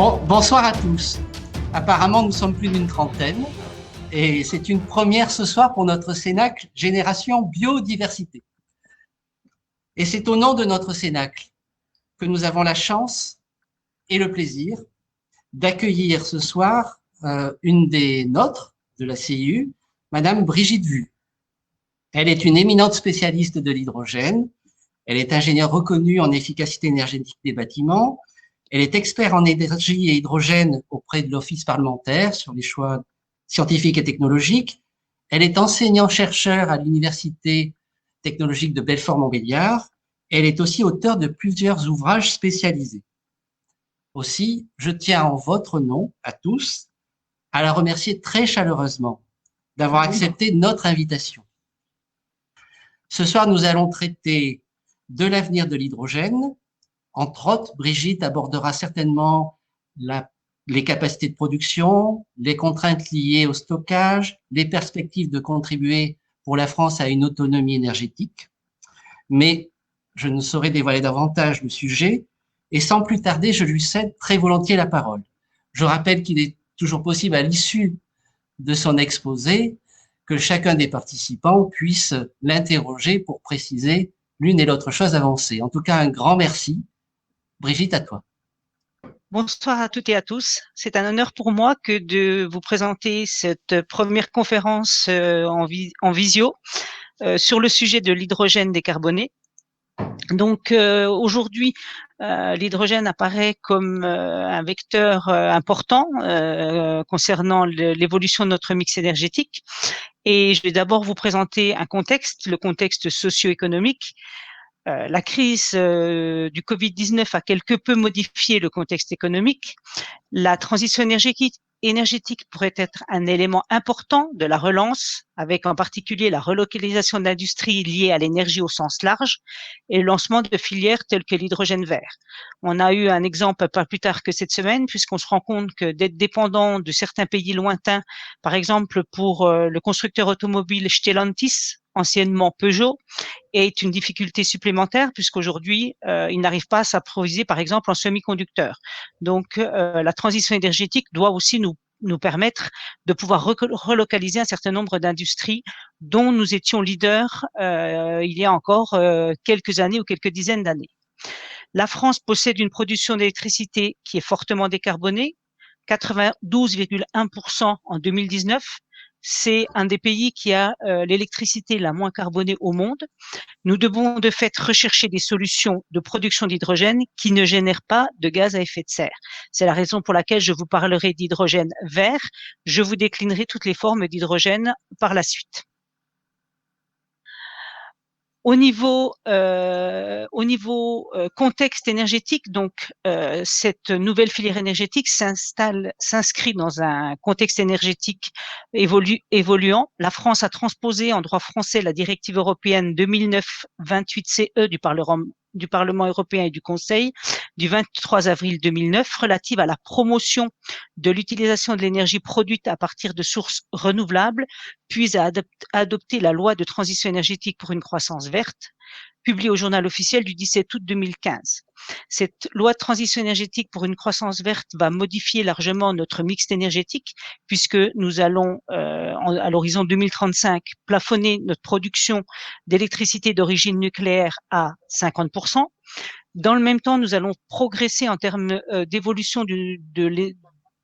Bonsoir à tous. Apparemment, nous sommes plus d'une trentaine et c'est une première ce soir pour notre Cénacle Génération Biodiversité. Et c'est au nom de notre Cénacle que nous avons la chance et le plaisir d'accueillir ce soir une des nôtres de la CIU, Madame Brigitte Vu. Elle est une éminente spécialiste de l'hydrogène. Elle est ingénieure reconnue en efficacité énergétique des bâtiments. Elle est experte en énergie et hydrogène auprès de l'Office parlementaire sur les choix scientifiques et technologiques. Elle est enseignant-chercheur à l'Université technologique de Belfort-Montbéliard. Elle est aussi auteure de plusieurs ouvrages spécialisés. Aussi, je tiens en votre nom à tous à la remercier très chaleureusement d'avoir accepté notre invitation. Ce soir, nous allons traiter de l'avenir de l'hydrogène. Entre autres, Brigitte abordera certainement les capacités de production, les contraintes liées au stockage, les perspectives de contribuer pour la France à une autonomie énergétique. Mais je ne saurais dévoiler davantage le sujet et sans plus tarder, je lui cède très volontiers la parole. Je rappelle qu'il est toujours possible à l'issue de son exposé que chacun des participants puisse l'interroger pour préciser l'une et l'autre chose avancée. En tout cas, un grand merci. Brigitte, à toi. Bonsoir à toutes et à tous. C'est un honneur pour moi que de vous présenter cette première conférence en visio sur le sujet de l'hydrogène décarboné. Donc aujourd'hui, l'hydrogène apparaît comme un vecteur important concernant l'évolution de notre mix énergétique. Et je vais d'abord vous présenter un contexte, le contexte socio-économique. La crise du Covid-19 a quelque peu modifié le contexte économique. La transition énergétique pourrait être un élément important de la relance, avec en particulier la relocalisation d'industries liées à l'énergie au sens large et le lancement de filières telles que l'hydrogène vert. On a eu un exemple pas plus tard que cette semaine, puisqu'on se rend compte que d'être dépendant de certains pays lointains, par exemple pour le constructeur automobile Stellantis, anciennement Peugeot, est une difficulté supplémentaire puisqu'aujourd'hui, ils n'arrivent pas à s'approvisionner, par exemple, en semi-conducteurs. Donc, la transition énergétique doit aussi nous permettre de pouvoir relocaliser un certain nombre d'industries dont nous étions leaders il y a encore quelques années ou quelques dizaines d'années. La France possède une production d'électricité qui est fortement décarbonée, 92,1% en 2019. C'est un des pays qui a l'électricité la moins carbonée au monde. Nous devons de fait rechercher des solutions de production d'hydrogène qui ne génèrent pas de gaz à effet de serre. C'est la raison pour laquelle je vous parlerai d'hydrogène vert. Je vous déclinerai toutes les formes d'hydrogène par la suite. Au niveau contexte énergétique, donc cette nouvelle filière énergétique s'inscrit dans un contexte énergétique évoluant. La France a transposé en droit français la directive européenne 2009-28/CE du Parlement européen et du Conseil du 23 avril 2009 relative à la promotion de l'utilisation de l'énergie produite à partir de sources renouvelables, puis a adopté la loi de transition énergétique pour une croissance verte, publiée au journal officiel du 17 août 2015. Cette loi de transition énergétique pour une croissance verte va modifier largement notre mix énergétique puisque nous allons, à l'horizon 2035, plafonner notre production d'électricité d'origine nucléaire à 50%. Dans le même temps, nous allons progresser en termes d'évolution de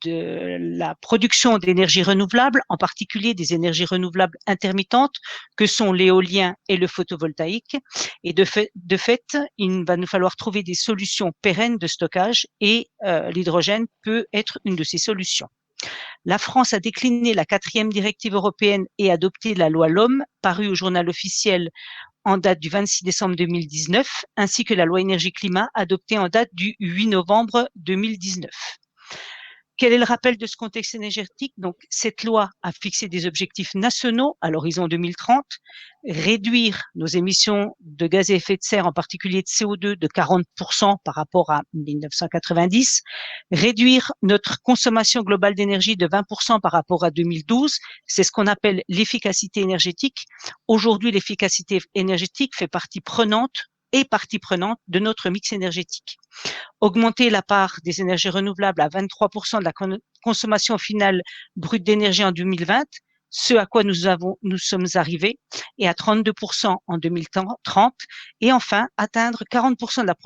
la production d'énergie renouvelable, en particulier des énergies renouvelables intermittentes que sont l'éolien et le photovoltaïque. Et de fait, il va nous falloir trouver des solutions pérennes de stockage et l'hydrogène peut être une de ces solutions. La France a décliné la 4e directive européenne et adopté la loi LOM, parue au journal officiel en date du 26 décembre 2019, ainsi que la loi énergie-climat adoptée en date du 8 novembre 2019. Quel est le rappel de ce contexte énergétique? Donc, cette loi a fixé des objectifs nationaux à l'horizon 2030, réduire nos émissions de gaz à effet de serre, en particulier de CO2, de 40% par rapport à 1990, réduire notre consommation globale d'énergie de 20% par rapport à 2012. C'est ce qu'on appelle l'efficacité énergétique. Aujourd'hui, l'efficacité énergétique fait partie prenante et partie prenante de notre mix énergétique. Augmenter la part des énergies renouvelables à 23% de la consommation finale brute d'énergie en 2020, ce à quoi nous sommes arrivés, et à 32% en 2030, et enfin atteindre 40% de la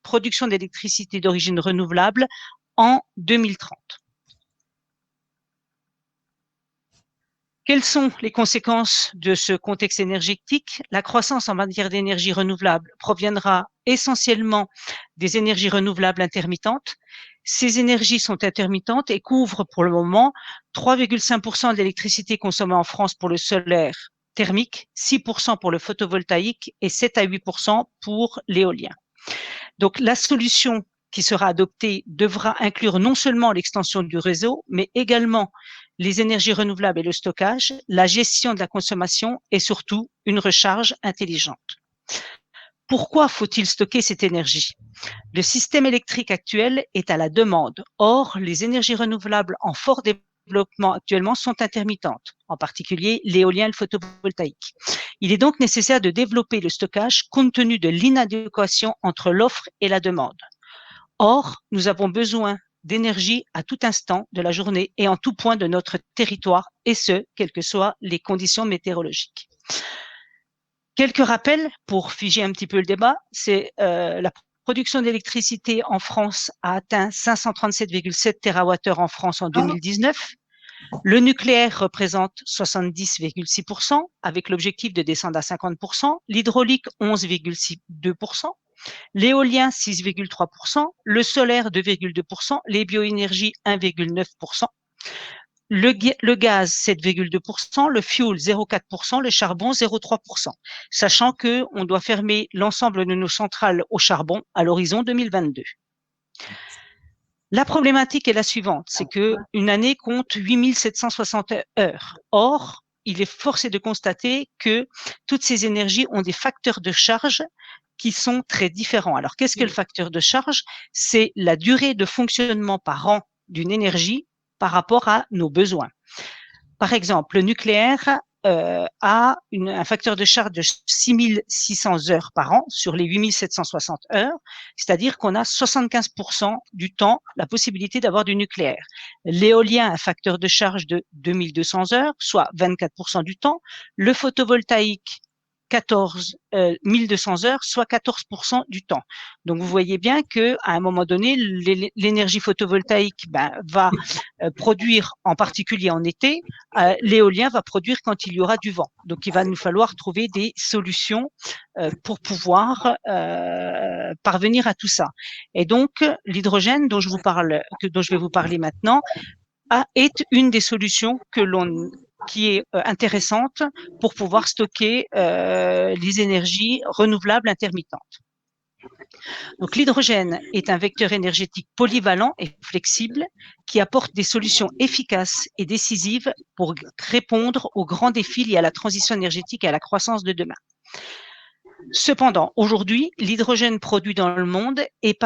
production d'électricité d'origine renouvelable en 2030. Quelles sont les conséquences de ce contexte énergétique? La croissance en matière d'énergie renouvelable proviendra essentiellement des énergies renouvelables intermittentes. Ces énergies sont intermittentes et couvrent pour le moment 3,5% de l'électricité consommée en France pour le solaire thermique, 6% pour le photovoltaïque et 7 à 8% pour l'éolien. Donc la solution qui sera adoptée devra inclure non seulement l'extension du réseau, mais également les énergies renouvelables et le stockage, la gestion de la consommation et surtout une recharge intelligente. Pourquoi faut-il stocker cette énergie? Le système électrique actuel est à la demande. Or, les énergies renouvelables en fort développement actuellement sont intermittentes, en particulier l'éolien et le photovoltaïque. Il est donc nécessaire de développer le stockage compte tenu de l'inadéquation entre l'offre et la demande. Or, nous avons besoin d'énergie à tout instant de la journée et en tout point de notre territoire, et ce, quelles que soient les conditions météorologiques. Quelques rappels pour figer un petit peu le débat, c'est la production d'électricité en France a atteint 537,7 TWh en France en 2019. Le nucléaire représente 70,6%, avec l'objectif de descendre à 50%, l'hydraulique 11,2%, l'éolien 6,3%, le solaire 2,2%, les bioénergies 1,9%, le gaz 7,2%, le fuel 0,4%, le charbon 0,3%, sachant qu'on doit fermer l'ensemble de nos centrales au charbon à l'horizon 2022. La problématique est la suivante, c'est qu'une année compte 8760 heures. Or, il est forcé de constater que toutes ces énergies ont des facteurs de charge qui sont très différents. Alors, qu'est-ce que le facteur de charge? C'est la durée de fonctionnement par an d'une énergie par rapport à nos besoins. Par exemple, le nucléaire a un facteur de charge de 6600 heures par an sur les 8760 heures, c'est-à-dire qu'on a 75% du temps la possibilité d'avoir du nucléaire. L'éolien a un facteur de charge de 2200 heures, soit 24% du temps. Le photovoltaïque, 1200 heures, soit 14% du temps. Donc, vous voyez bien que à un moment donné, l'énergie photovoltaïque va produire en particulier en été, l'éolien va produire quand il y aura du vent. Donc, il va nous falloir trouver des solutions pour pouvoir parvenir à tout ça. Et donc, l'hydrogène dont je vais vous parler maintenant est une des solutions qui est intéressante pour pouvoir stocker les énergies renouvelables intermittentes. Donc, l'hydrogène est un vecteur énergétique polyvalent et flexible qui apporte des solutions efficaces et décisives pour répondre aux grands défis liés à la transition énergétique et à la croissance de demain. Cependant, aujourd'hui, l'hydrogène produit dans le monde est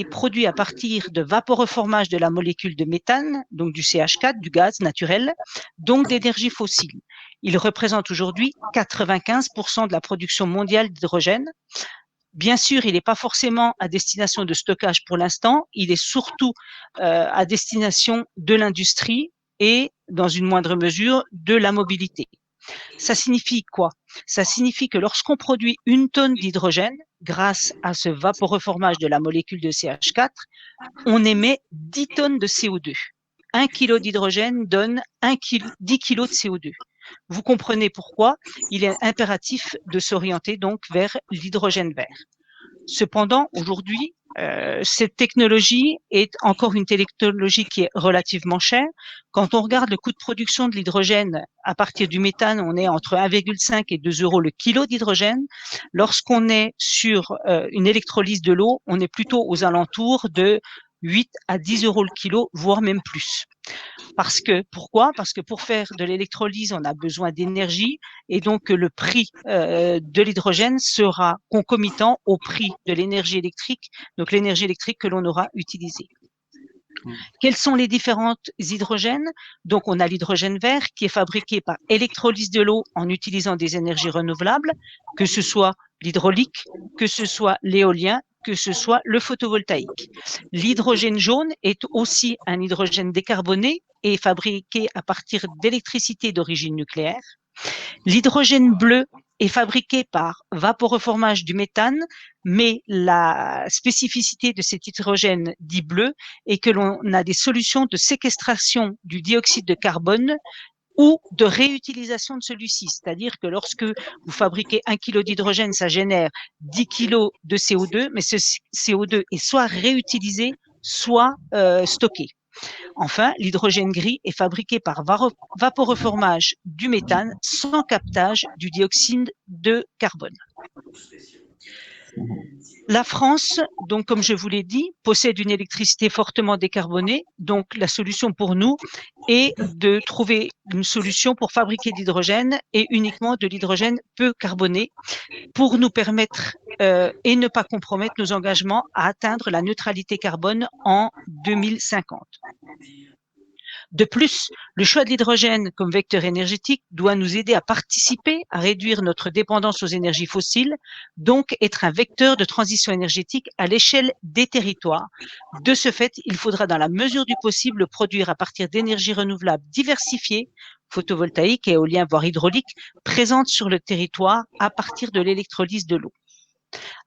produit à partir de vaporeformage de la molécule de méthane, donc du CH4, du gaz naturel, donc d'énergie fossile. Il représente aujourd'hui 95% de la production mondiale d'hydrogène. Bien sûr, il n'est pas forcément à destination de stockage pour l'instant, il est surtout à destination de l'industrie et, dans une moindre mesure, de la mobilité. Ça signifie quoi? Ça signifie que lorsqu'on produit 1 tonne d'hydrogène, grâce à ce vaporeformage de la molécule de CH4, on émet 10 tonnes de CO2. 1 kg d'hydrogène donne 10 kg de CO2. Vous comprenez pourquoi il est impératif de s'orienter donc vers l'hydrogène vert. Cependant, aujourd'hui, cette technologie est encore une technologie qui est relativement chère. Quand on regarde le coût de production de l'hydrogène à partir du méthane, on est entre 1,5 et 2 euros le kilo d'hydrogène. Lorsqu'on est sur une électrolyse de l'eau, on est plutôt aux alentours de 8 à 10 euros le kilo, voire même plus. Pourquoi? Parce que pour faire de l'électrolyse, on a besoin d'énergie et donc le prix de l'hydrogène sera concomitant au prix de l'énergie électrique, donc l'énergie électrique que l'on aura utilisée. Quels sont les différents hydrogènes? Donc, on a l'hydrogène vert qui est fabriqué par électrolyse de l'eau en utilisant des énergies renouvelables, que ce soit l'hydraulique, que ce soit l'éolien, que ce soit le photovoltaïque. L'hydrogène jaune est aussi un hydrogène décarboné et fabriqué à partir d'électricité d'origine nucléaire. L'hydrogène bleu est fabriqué par vaporeformage du méthane, mais la spécificité de cet hydrogène dit bleu est que l'on a des solutions de séquestration du dioxyde de carbone ou de réutilisation de celui-ci. C'est-à-dire que lorsque vous fabriquez 1 kg d'hydrogène, ça génère 10 kg de CO2, mais ce CO2 est soit réutilisé, soit stocké. Enfin, l'hydrogène gris est fabriqué par vaporeformage du méthane sans captage du dioxyde de carbone. La France, donc comme je vous l'ai dit, possède une électricité fortement décarbonée. Donc la solution pour nous est de trouver une solution pour fabriquer de l'hydrogène et uniquement de l'hydrogène peu carboné pour nous permettre et ne pas compromettre nos engagements à atteindre la neutralité carbone en 2050. De plus, le choix de l'hydrogène comme vecteur énergétique doit nous aider à participer à réduire notre dépendance aux énergies fossiles, donc être un vecteur de transition énergétique à l'échelle des territoires. De ce fait, il faudra dans la mesure du possible produire à partir d'énergies renouvelables diversifiées, photovoltaïques, éoliennes, voire hydrauliques, présentes sur le territoire à partir de l'électrolyse de l'eau.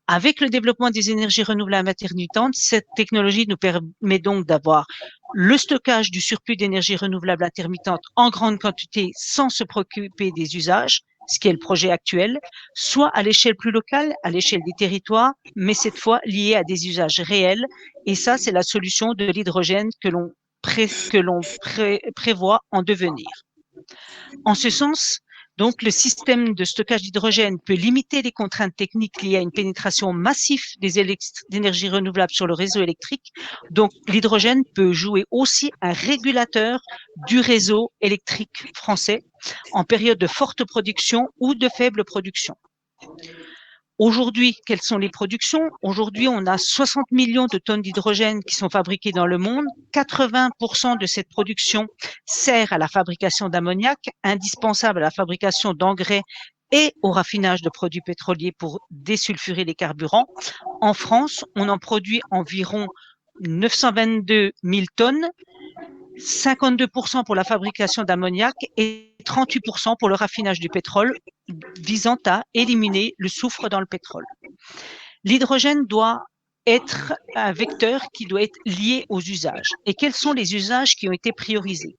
Avec le développement des énergies renouvelables intermittentes, cette technologie nous permet donc d'avoir le stockage du surplus d'énergie renouvelable intermittente en grande quantité sans se préoccuper des usages, ce qui est le projet actuel, soit à l'échelle plus locale, à l'échelle des territoires, mais cette fois lié à des usages réels. Et ça, c'est la solution de l'hydrogène que l'on prévoit en devenir. En ce sens, donc, le système de stockage d'hydrogène peut limiter les contraintes techniques liées à une pénétration massive des énergies renouvelables sur le réseau électrique. Donc, l'hydrogène peut jouer aussi un régulateur du réseau électrique français en période de forte production ou de faible production. Aujourd'hui, quelles sont les productions? Aujourd'hui, on a 60 millions de tonnes d'hydrogène qui sont fabriquées dans le monde. 80% de cette production sert à la fabrication d'ammoniac, indispensable à la fabrication d'engrais et au raffinage de produits pétroliers pour désulfurer les carburants. En France, on en produit environ 922 000 tonnes, 52% pour la fabrication d'ammoniac et 38% pour le raffinage du pétrole, visant à éliminer le soufre dans le pétrole. L'hydrogène doit être un vecteur qui doit être lié aux usages. Et quels sont les usages qui ont été priorisés?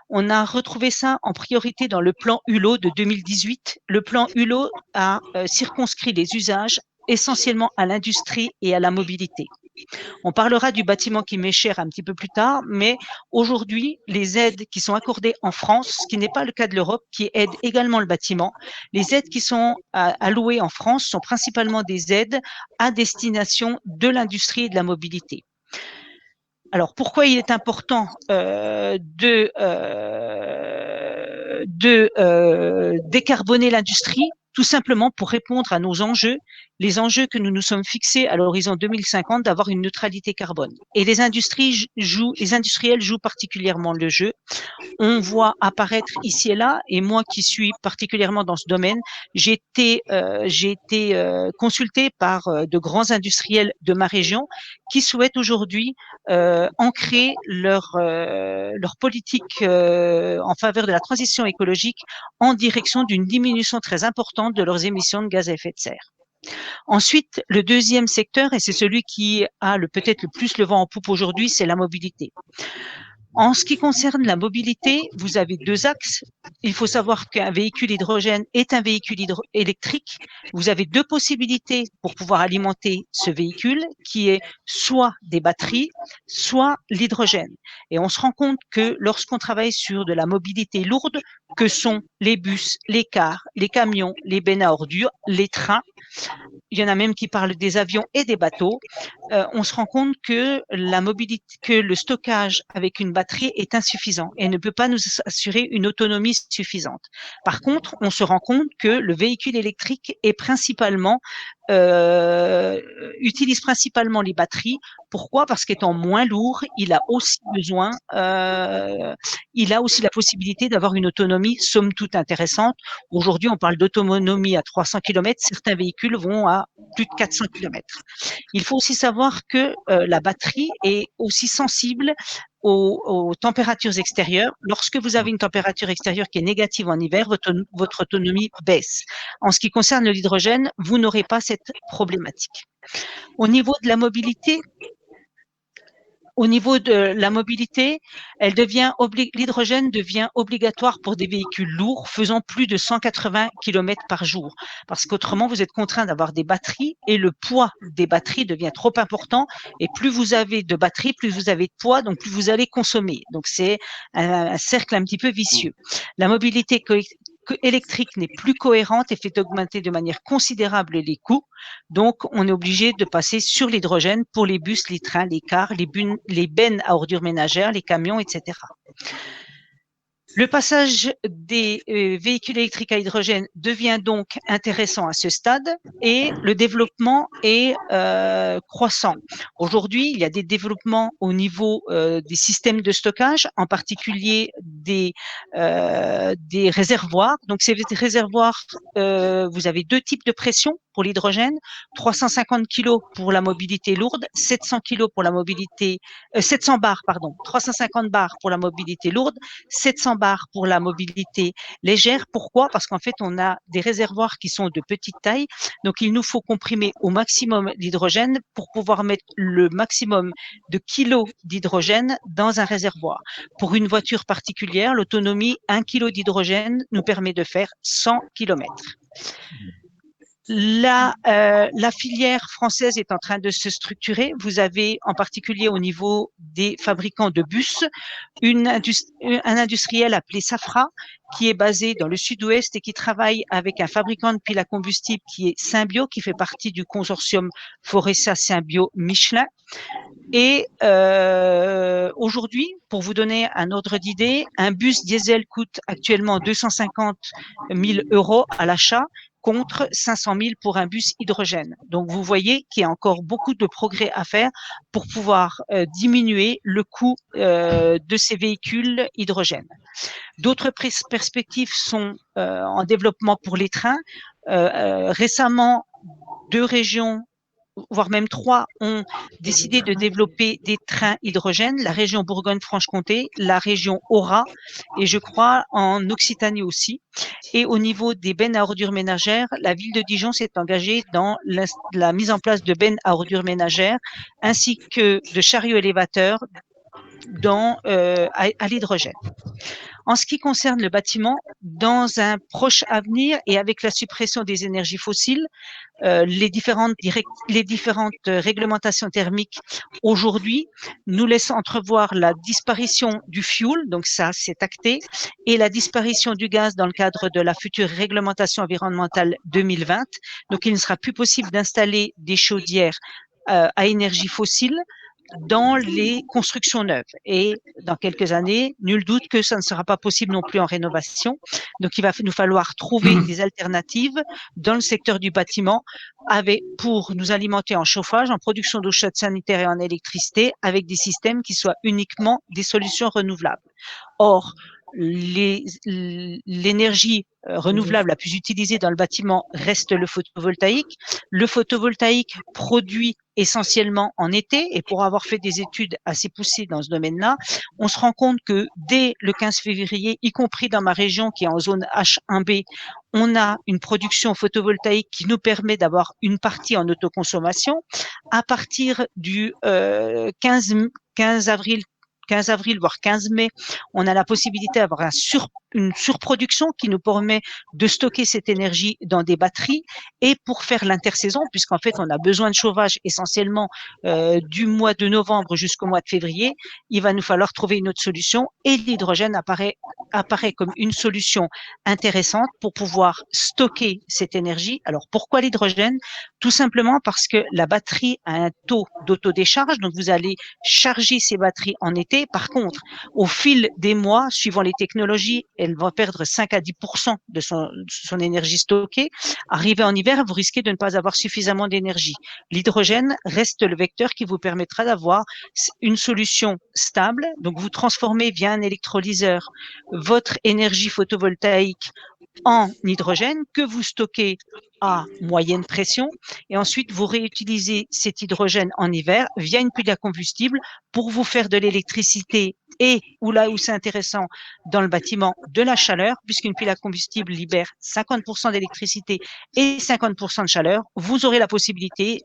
On a retrouvé ça en priorité dans le plan Hulot de 2018. Le plan Hulot a circonscrit les usages essentiellement à l'industrie et à la mobilité. On parlera du bâtiment qui m'est cher un petit peu plus tard, mais aujourd'hui, les aides qui sont accordées en France, ce qui n'est pas le cas de l'Europe, qui aide également le bâtiment, les aides qui sont allouées en France sont principalement des aides à destination de l'industrie et de la mobilité. Alors, pourquoi il est important de décarboner l'industrie? Tout simplement pour répondre à nos enjeux, les enjeux que nous nous sommes fixés à l'horizon 2050 d'avoir une neutralité carbone. Et les industriels jouent particulièrement le jeu. On voit apparaître ici et là, et moi qui suis particulièrement dans ce domaine, j'ai été consulté par de grands industriels de ma région qui souhaitent aujourd'hui ancrer leur politique en faveur de la transition écologique en direction d'une diminution très importante de leurs émissions de gaz à effet de serre. Ensuite, le deuxième secteur, et c'est celui qui a peut-être le plus le vent en poupe aujourd'hui, c'est la mobilité. En ce qui concerne la mobilité, vous avez deux axes. Il faut savoir qu'un véhicule hydrogène est un véhicule électrique. Vous avez deux possibilités pour pouvoir alimenter ce véhicule, qui est soit des batteries, soit l'hydrogène. Et on se rend compte que lorsqu'on travaille sur de la mobilité lourde, que sont les bus, les cars, les camions, les bennes à ordures, les trains, il y en a même qui parlent des avions et des bateaux, on se rend compte que le stockage avec une batterie est insuffisant et ne peut pas nous assurer une autonomie suffisante. Par contre, on se rend compte que le véhicule électrique est principalement utilise principalement les batteries. Pourquoi? Parce qu'étant moins lourd, il a aussi la possibilité d'avoir une autonomie somme toute intéressante. Aujourd'hui, on parle d'autonomie à 300 km. Certains véhicules vont à plus de 400 km. Il faut aussi savoir que la batterie est aussi sensible aux températures extérieures. Lorsque vous avez une température extérieure qui est négative en hiver, votre autonomie baisse. En ce qui concerne l'hydrogène, vous n'aurez pas cette problématique. Au niveau de la mobilité, l'hydrogène devient obligatoire pour des véhicules lourds faisant plus de 180 km par jour. Parce qu'autrement, vous êtes contraint d'avoir des batteries et le poids des batteries devient trop important. Et plus vous avez de batteries, plus vous avez de poids, donc plus vous allez consommer. Donc, c'est un cercle un petit peu vicieux. La mobilité électrique n'est plus cohérente et fait augmenter de manière considérable les coûts. Donc, on est obligé de passer sur l'hydrogène pour les bus, les trains, les cars, les bennes à ordures ménagères, les camions, etc. Le passage des véhicules électriques à hydrogène devient donc intéressant à ce stade et le développement est croissant. Aujourd'hui, il y a des développements au niveau des systèmes de stockage, en particulier des réservoirs. Donc, ces réservoirs, vous avez deux types de pression pour l'hydrogène, 350 kg pour la mobilité lourde, 700 kg pour la mobilité, 700 bars, pardon, 350 bars pour la mobilité lourde, 700 bars pour la mobilité légère. Pourquoi? Parce qu'en fait, on a des réservoirs qui sont de petite taille, donc il nous faut comprimer au maximum l'hydrogène pour pouvoir mettre le maximum de kilos d'hydrogène dans un réservoir. Pour une voiture particulière, l'autonomie 1 kg d'hydrogène nous permet de faire 100 km. La filière française est en train de se structurer. Vous avez en particulier au niveau des fabricants de bus un industriel appelé Safra qui est basé dans le sud-ouest et qui travaille avec un fabricant de piles à combustible qui est Symbio, qui fait partie du consortium Foressa Symbio Michelin. Et aujourd'hui, pour vous donner un ordre d'idée, un bus diesel coûte actuellement 250 000 € à l'achat, contre 500 000 pour un bus hydrogène. Donc, vous voyez qu'il y a encore beaucoup de progrès à faire pour pouvoir diminuer le coût de ces véhicules hydrogènes. D'autres perspectives sont en développement pour les trains. Récemment, 2 régions, voire même 3, ont décidé de développer des trains hydrogènes, la région Bourgogne-Franche-Comté, la région Aura et je crois en Occitanie aussi. Et au niveau des bennes à ordures ménagères, la ville de Dijon s'est engagée dans la mise en place de bennes à ordures ménagères ainsi que de chariots élévateurs à l'hydrogène. En ce qui concerne le bâtiment, dans un proche avenir et avec la suppression des énergies fossiles, les différentes réglementations thermiques aujourd'hui nous laissent entrevoir la disparition du fioul, donc ça c'est acté, et la disparition du gaz dans le cadre de la future réglementation environnementale 2020. Donc il ne sera plus possible d'installer des chaudières à énergie fossile dans les constructions neuves. Et dans quelques années, nul doute que ça ne sera pas possible non plus en rénovation. Donc, il va nous falloir trouver des alternatives dans le secteur du bâtiment pour nous alimenter en chauffage, en production d'eau chaude sanitaire et en électricité avec des systèmes qui soient uniquement des solutions renouvelables. Or, l'énergie renouvelable la plus utilisée dans le bâtiment reste le photovoltaïque. Le photovoltaïque produit essentiellement en été et pour avoir fait des études assez poussées dans ce domaine-là, on se rend compte que dès le 15 février, y compris dans ma région qui est en zone H1B, on a une production photovoltaïque qui nous permet d'avoir une partie en autoconsommation. À partir du 15 avril, voire 15 mai, on a la possibilité d'avoir une surproduction qui nous permet de stocker cette énergie dans des batteries et pour faire l'intersaison, puisqu'en fait, on a besoin de chauffage essentiellement du mois de novembre jusqu'au mois de février, il va nous falloir trouver une autre solution et l'hydrogène apparaît comme une solution intéressante pour pouvoir stocker cette énergie. Alors, pourquoi l'hydrogène? Tout simplement parce que la batterie a un taux d'autodécharge, donc vous allez charger ces batteries en été. Par contre, au fil des mois, suivant les technologies elle va perdre 5 à 10% de son énergie stockée. Arrivé en hiver, vous risquez de ne pas avoir suffisamment d'énergie. L'hydrogène reste le vecteur qui vous permettra d'avoir une solution stable. Donc, vous transformez via un électrolyseur votre énergie photovoltaïque en hydrogène que vous stockez à moyenne pression et ensuite vous réutilisez cet hydrogène en hiver via une pile à combustible pour vous faire de l'électricité et, ou là où c'est intéressant, dans le bâtiment, de la chaleur, puisqu'une pile à combustible libère 50% d'électricité et 50% de chaleur. Vous aurez la possibilité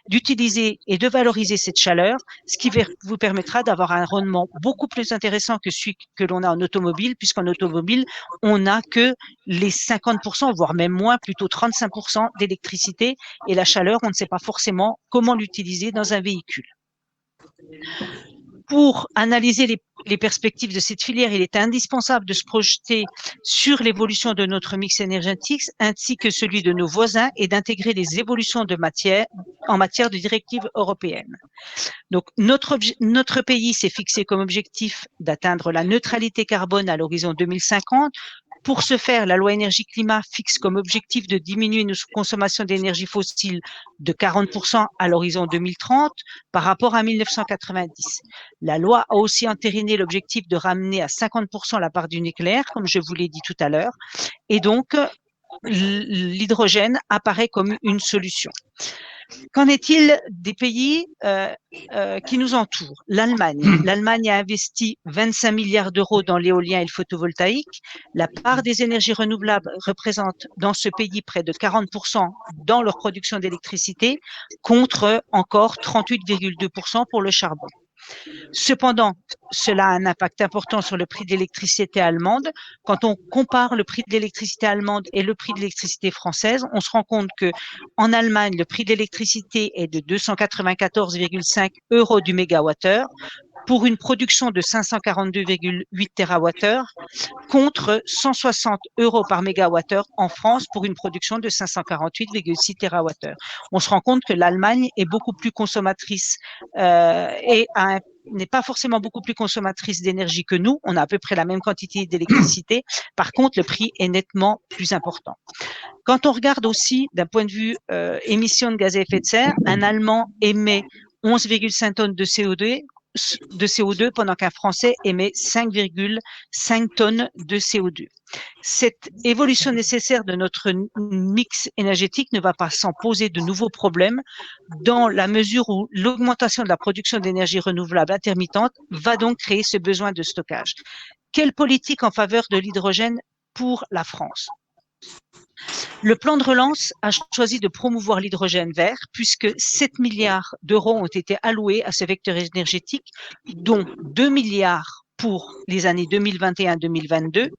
d'utiliser et de valoriser cette chaleur, ce qui vous permettra d'avoir un rendement beaucoup plus intéressant que celui que l'on a en automobile, puisqu'en automobile, on n'a que les 50%, voire même moins, plutôt 35% d'électricité, et la chaleur, on ne sait pas forcément comment l'utiliser dans un véhicule. Pour analyser les perspectives de cette filière, il est indispensable de se projeter sur l'évolution de notre mix énergétique ainsi que celui de nos voisins et d'intégrer les évolutions en matière de directives européennes. Donc, notre pays s'est fixé comme objectif d'atteindre la neutralité carbone à l'horizon 2050. Pour ce faire, la loi énergie-climat fixe comme objectif de diminuer nos consommations d'énergie fossile de 40% à l'horizon 2030 par rapport à 1990. La loi a aussi entériné l'objectif de ramener à 50% la part du nucléaire, comme je vous l'ai dit tout à l'heure, et donc l'hydrogène apparaît comme une solution. Qu'en est-il des pays qui nous entourent? L'Allemagne. L'Allemagne a investi 25 milliards d'euros dans l'éolien et le photovoltaïque. La part des énergies renouvelables représente dans ce pays près de 40% dans leur production d'électricité, contre encore 38,2% pour le charbon. Cependant, cela a un impact important sur le prix de l'électricité allemande. Quand on compare le prix de l'électricité allemande et le prix de l'électricité française, on se rend compte que en Allemagne, le prix de l'électricité est de 294,5 € du mégawattheure pour une production de 542,8 TWh contre 160 € par mégawattheure en France pour une production de 548,6 TWh. On se rend compte que l'Allemagne est beaucoup plus consommatrice et n'est pas forcément beaucoup plus consommatrice d'énergie que nous. On a à peu près la même quantité d'électricité. Par contre, le prix est nettement plus important. Quand on regarde aussi d'un point de vue émissions de gaz à effet de serre, un Allemand émet 11,5 tonnes de CO2 pendant qu'un Français émet 5,5 tonnes de CO2. Cette évolution nécessaire de notre mix énergétique ne va pas sans poser de nouveaux problèmes dans la mesure où l'augmentation de la production d'énergie renouvelable intermittente va donc créer ce besoin de stockage. Quelle politique en faveur de l'hydrogène pour la France? Le plan de relance a choisi de promouvoir l'hydrogène vert puisque 7 milliards d'euros ont été alloués à ce vecteur énergétique, dont 2 milliards pour les années 2021-2022.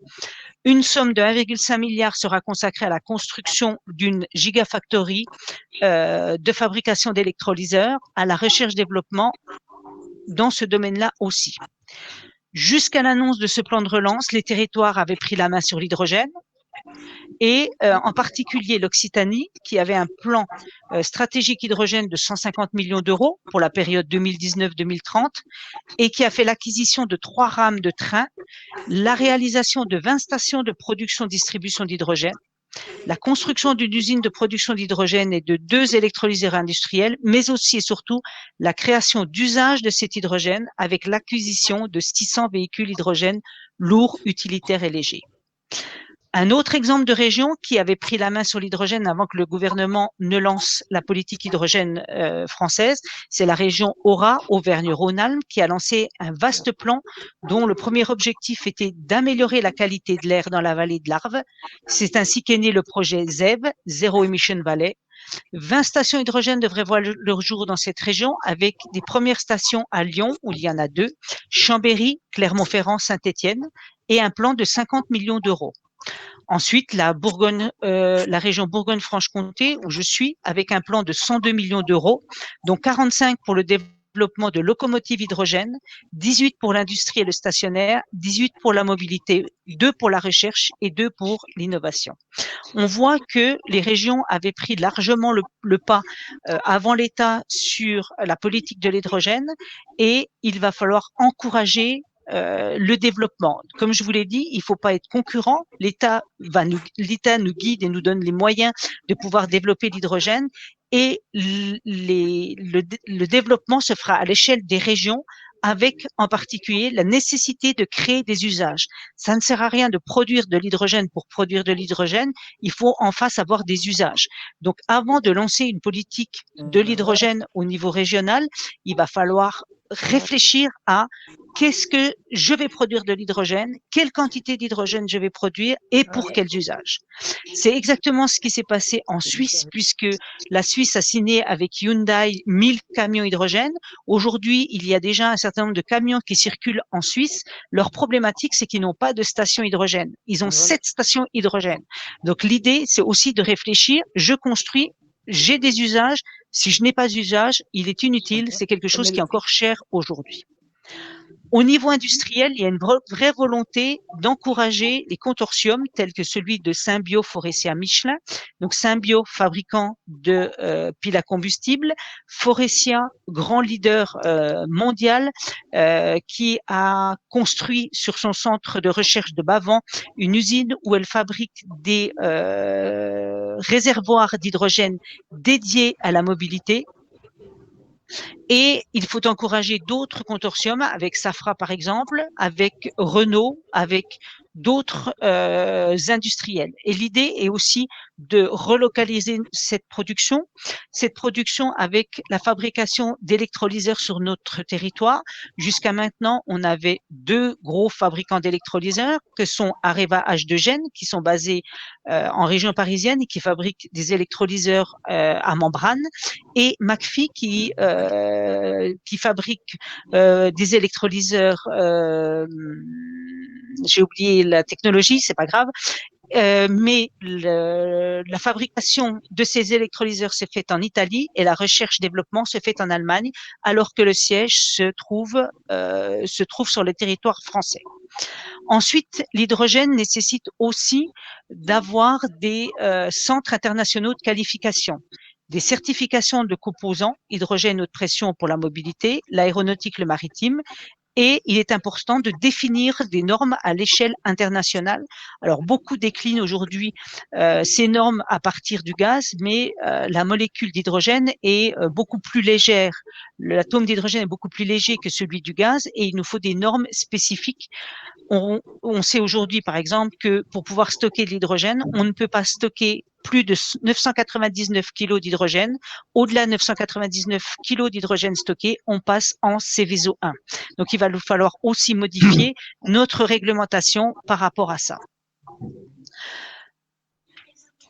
Une somme de 1,5 milliard sera consacrée à la construction d'une gigafactory de fabrication d'électrolyseurs, à la recherche-développement dans ce domaine-là aussi. Jusqu'à l'annonce de ce plan de relance, les territoires avaient pris la main sur l'hydrogène, et en particulier l'Occitanie, qui avait un plan stratégique hydrogène de 150 millions d'euros pour la période 2019-2030 et qui a fait l'acquisition de 3 rames de train, la réalisation de 20 stations de production-distribution d'hydrogène, la construction d'une usine de production d'hydrogène et de 2 électrolyseurs industriels, mais aussi et surtout la création d'usages de cet hydrogène avec l'acquisition de 600 véhicules hydrogène lourds, utilitaires et légers. Un autre exemple de région qui avait pris la main sur l'hydrogène avant que le gouvernement ne lance la politique hydrogène française, c'est la région AURA, Auvergne-Rhône-Alpes, qui a lancé un vaste plan dont le premier objectif était d'améliorer la qualité de l'air dans la vallée de l'Arve. C'est ainsi qu'est né le projet ZEV, Zero Emission Valley. 20 stations hydrogène devraient voir leur jour dans cette région avec des premières stations à Lyon, où il y en a 2, Chambéry, Clermont-Ferrand, Saint-Étienne, et un plan de 50 millions d'euros. Ensuite, la région Bourgogne-Franche-Comté, où je suis, avec un plan de 102 millions d'euros, dont 45 pour le développement de locomotives hydrogène, 18 pour l'industrie et le stationnaire, 18 pour la mobilité, 2 pour la recherche et 2 pour l'innovation. On voit que les régions avaient pris largement le pas avant l'État sur la politique de l'hydrogène et il va falloir encourager le développement. Comme je vous l'ai dit, il ne faut pas être concurrent. L'État nous guide et nous donne les moyens de pouvoir développer l'hydrogène et le développement se fera à l'échelle des régions avec en particulier la nécessité de créer des usages. Ça ne sert à rien de produire de l'hydrogène pour produire de l'hydrogène, il faut en face avoir des usages. Donc avant de lancer une politique de l'hydrogène au niveau régional, il va falloir réfléchir à qu'est-ce que je vais produire de l'hydrogène, quelle quantité d'hydrogène je vais produire et pour quels usages. C'est exactement ce qui s'est passé en Suisse puisque la Suisse a signé avec Hyundai 1000 camions hydrogène. Aujourd'hui, il y a déjà un certain nombre de camions qui circulent en Suisse. Leur problématique, c'est qu'ils n'ont pas de station hydrogène. Ils ont 7 stations hydrogène. Donc l'idée, c'est aussi de réfléchir, je construis, j'ai des usages. Si je n'ai pas d'usage, il est inutile. C'est quelque chose qui est encore cher aujourd'hui. Au niveau industriel, il y a une vraie volonté d'encourager les consortiums tels que celui de Symbio Forestia Michelin. Donc Symbio, fabricant de piles à combustible, Forestia, grand leader mondial, qui a construit sur son centre de recherche de Bavent une usine où elle fabrique des réservoirs d'hydrogène dédiés à la mobilité. Et il faut encourager d'autres consortiums, avec Safra par exemple, avec Renault, avec d'autres industriels. Et l'idée est aussi de relocaliser cette production avec la fabrication d'électrolyseurs sur notre territoire. Jusqu'à maintenant, on avait 2 gros fabricants d'électrolyseurs que sont Areva H2Gen, qui sont basés en région parisienne et qui fabriquent des électrolyseurs à membrane, et McPhy qui fabrique des électrolyseurs, j'ai oublié la technologie, c'est pas grave, mais la fabrication de ces électrolyseurs se fait en Italie et la recherche-développement se fait en Allemagne, alors que le siège se trouve sur le territoire français. Ensuite, l'hydrogène nécessite aussi d'avoir des centres internationaux de qualification, des certifications de composants, hydrogène haute pression pour la mobilité, l'aéronautique, le maritime, et il est important de définir des normes à l'échelle internationale. Alors, beaucoup déclinent aujourd'hui ces normes à partir du gaz, mais la molécule d'hydrogène est beaucoup plus légère. L'atome d'hydrogène est beaucoup plus léger que celui du gaz et il nous faut des normes spécifiques. On sait aujourd'hui, par exemple, que pour pouvoir stocker de l'hydrogène, on ne peut pas stocker plus de 999 kg d'hydrogène. Au-delà de 999 kg d'hydrogène stocké, on passe en Céveso 1. Donc, il va nous falloir aussi modifier notre réglementation par rapport à ça.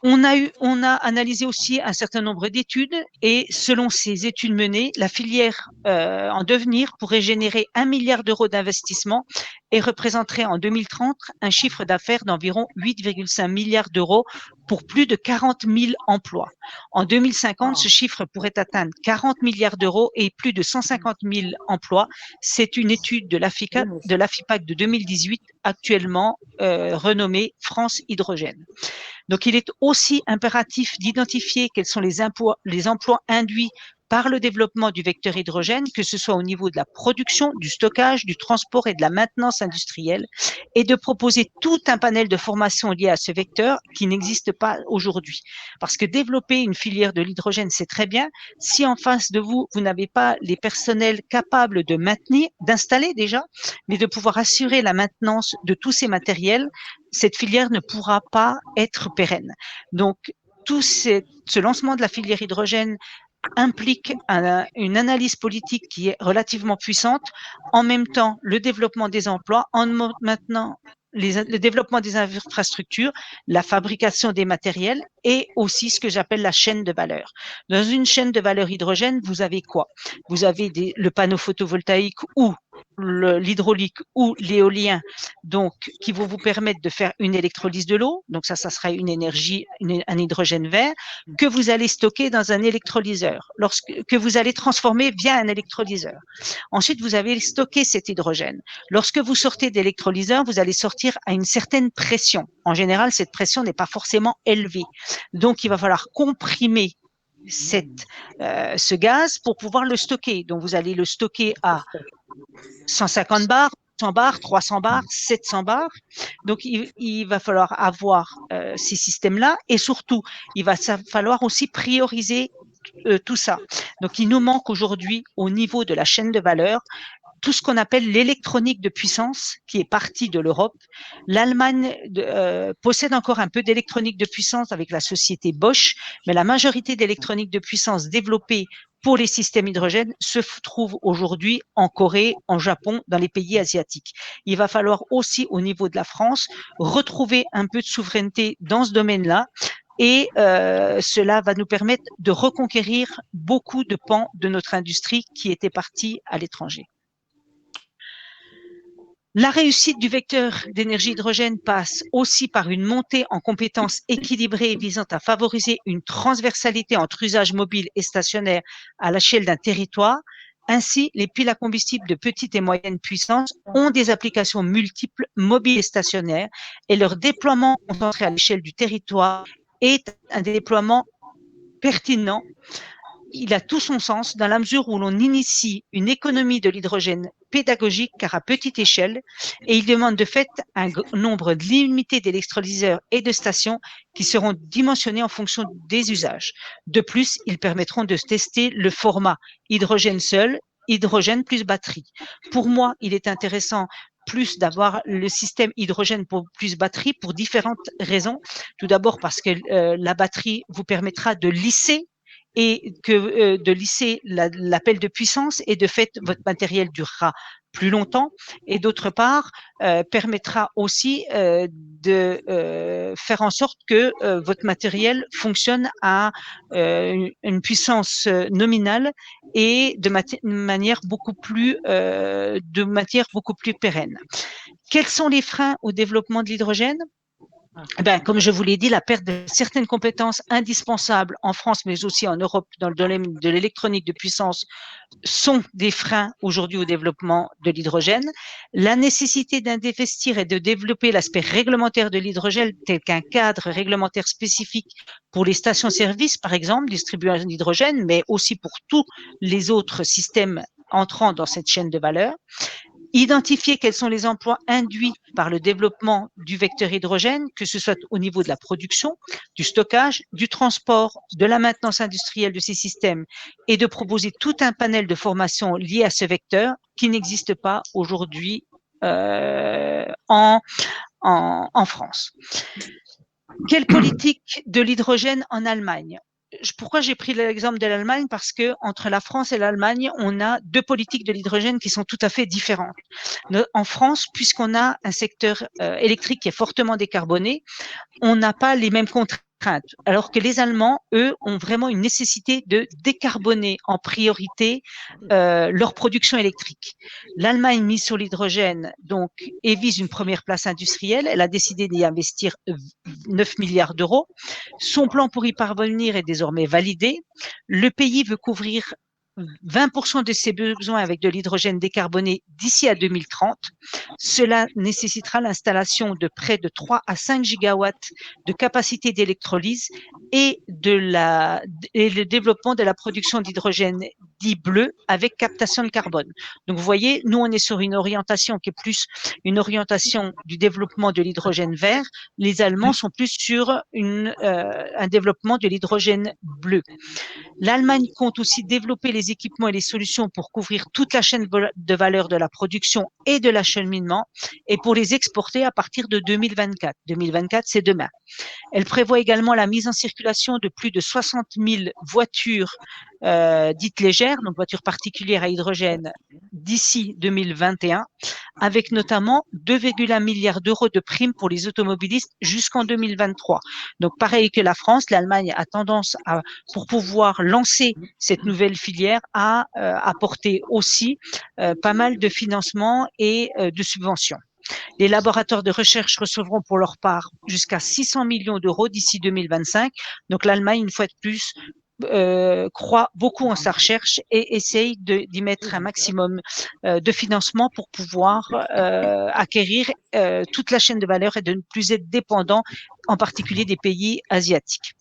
On a analysé aussi un certain nombre d'études et selon ces études menées, la filière en devenir pourrait générer 1 milliard d'euros d'investissement et représenterait en 2030 un chiffre d'affaires d'environ 8,5 milliards d'euros pour plus de 40 000 emplois. En 2050, ce chiffre pourrait atteindre 40 milliards d'euros et plus de 150 000 emplois. C'est une étude de l'AFIPAC de 2018, actuellement renommée France Hydrogène. Donc, il est aussi impératif d'identifier quels sont les emplois induits par le développement du vecteur hydrogène, que ce soit au niveau de la production, du stockage, du transport et de la maintenance industrielle, et de proposer tout un panel de formations liées à ce vecteur qui n'existe pas aujourd'hui. Parce que développer une filière de l'hydrogène, c'est très bien. Si en face de vous, vous n'avez pas les personnels capables de maintenir, d'installer déjà, mais de pouvoir assurer la maintenance de tous ces matériels, cette filière ne pourra pas être pérenne. Donc, tout ce lancement de la filière hydrogène implique une analyse politique qui est relativement puissante, en même temps le développement des emplois, en maintenant le développement des infrastructures, la fabrication des matériels et aussi ce que j'appelle la chaîne de valeur. Dans une chaîne de valeur hydrogène, vous avez quoi? Vous avez le panneau photovoltaïque ou l'hydraulique ou l'éolien, donc qui vont vous permettre de faire une électrolyse de l'eau. Donc ça sera une énergie, un hydrogène vert que vous allez stocker dans un électrolyseur, que vous allez transformer via un électrolyseur. Ensuite, vous avez stocké cet hydrogène. Lorsque vous sortez d'électrolyseur, vous allez sortir à une certaine pression. En général, cette pression n'est pas forcément élevée. Donc, il va falloir comprimer ce gaz pour pouvoir le stocker. Donc, vous allez le stocker à 150 bars, bars, 300 bars, 700 bars. Donc, il va falloir avoir ces systèmes-là et surtout, il va falloir aussi prioriser tout ça. Donc, il nous manque aujourd'hui au niveau de la chaîne de valeur tout ce qu'on appelle l'électronique de puissance qui est partie de l'Europe. L'Allemagne possède encore un peu d'électronique de puissance avec la société Bosch, mais la majorité d'électronique de puissance développée pour les systèmes hydrogène se trouve aujourd'hui en Corée, en Japon, dans les pays asiatiques. Il va falloir aussi, au niveau de la France, retrouver un peu de souveraineté dans ce domaine-là. Et cela va nous permettre de reconquérir beaucoup de pans de notre industrie qui étaient partis à l'étranger. La réussite du vecteur d'énergie hydrogène passe aussi par une montée en compétences équilibrées visant à favoriser une transversalité entre usages mobiles et stationnaires à l'échelle d'un territoire. Ainsi, les piles à combustible de petite et moyenne puissance ont des applications multiples, mobiles et stationnaires, et leur déploiement concentré à l'échelle du territoire est un déploiement pertinent. Il a tout son sens dans la mesure où l'on initie une économie de l'hydrogène pédagogique car à petite échelle et il demande de fait un nombre limité d'électrolyseurs et de stations qui seront dimensionnés en fonction des usages. De plus, ils permettront de tester le format hydrogène seul, hydrogène plus batterie. Pour moi, il est intéressant plus d'avoir le système hydrogène plus batterie pour différentes raisons. Tout d'abord parce que la batterie vous permettra de lisser et que de lisser l'appel de puissance et de fait votre matériel durera plus longtemps et d'autre part permettra aussi de faire en sorte que votre matériel fonctionne à une puissance nominale et de manière beaucoup plus pérenne. Quels sont les freins au développement de l'hydrogène? Comme je vous l'ai dit, la perte de certaines compétences indispensables en France, mais aussi en Europe dans le domaine de l'électronique de puissance sont des freins aujourd'hui au développement de l'hydrogène. La nécessité d'investir et de développer l'aspect réglementaire de l'hydrogène, tel qu'un cadre réglementaire spécifique pour les stations-service, par exemple, distribuant d'hydrogène, mais aussi pour tous les autres systèmes entrant dans cette chaîne de valeur. Identifier quels sont les emplois induits par le développement du vecteur hydrogène, que ce soit au niveau de la production, du stockage, du transport, de la maintenance industrielle de ces systèmes et de proposer tout un panel de formations liées à ce vecteur qui n'existe pas aujourd'hui en France. Quelle politique de l'hydrogène en Allemagne? Pourquoi j'ai pris l'exemple de l'Allemagne? Parce que entre la France et l'Allemagne, on a deux politiques de l'hydrogène qui sont tout à fait différentes. En France, puisqu'on a un secteur électrique qui est fortement décarboné, on n'a pas les mêmes contraintes. Alors que les Allemands, eux, ont vraiment une nécessité de décarboner en priorité leur production électrique. L'Allemagne mise sur l'hydrogène donc et vise une première place industrielle. Elle a décidé d'y investir 9 milliards d'euros. Son plan pour y parvenir est désormais validé. Le pays veut couvrir 20% de ses besoins avec de l'hydrogène décarboné d'ici à 2030. Cela nécessitera l'installation de près de 3 à 5 gigawatts de capacité d'électrolyse et le développement de la production d'hydrogène dit bleu avec captation de carbone. Donc, vous voyez, nous, on est sur une orientation qui est plus une orientation du développement de l'hydrogène vert. Les Allemands sont plus sur un développement de l'hydrogène bleu. L'Allemagne compte aussi développer les équipements et les solutions pour couvrir toute la chaîne de valeur de la production et de l'acheminement et pour les exporter à partir de 2024. 2024, c'est demain. Elle prévoit également la mise en circulation de plus de 60 000 voitures dites légères, donc voitures particulières à hydrogène, d'ici 2021, avec notamment 2,1 milliards d'euros de primes pour les automobilistes jusqu'en 2023. Donc, pareil que la France, l'Allemagne a tendance à, pour pouvoir lancer cette nouvelle filière, à apporter aussi pas mal de financements et de subventions. Les laboratoires de recherche recevront pour leur part jusqu'à 600 millions d'euros d'ici 2025. Donc, l'Allemagne, une fois de plus, croit beaucoup en sa recherche et essaye d'y mettre un maximum de financement pour pouvoir acquérir toute la chaîne de valeur et de ne plus être dépendant, en particulier des pays asiatiques.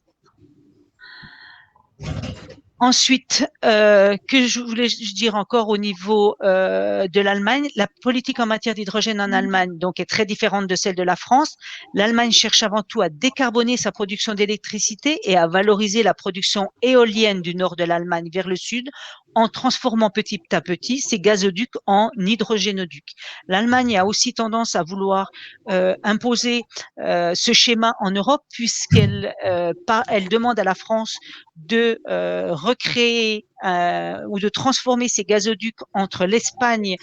Ensuite, que je voulais dire encore au niveau de l'Allemagne, la politique en matière d'hydrogène en Allemagne donc est très différente de celle de la France. L'Allemagne cherche avant tout à décarboner sa production d'électricité et à valoriser la production éolienne du nord de l'Allemagne vers le sud en transformant petit à petit ces gazoducs en hydrogénoducs. L'Allemagne a aussi tendance à vouloir imposer ce schéma en Europe puisqu'elle elle demande à la France de recréer ou de transformer ces gazoducs entre l'Espagne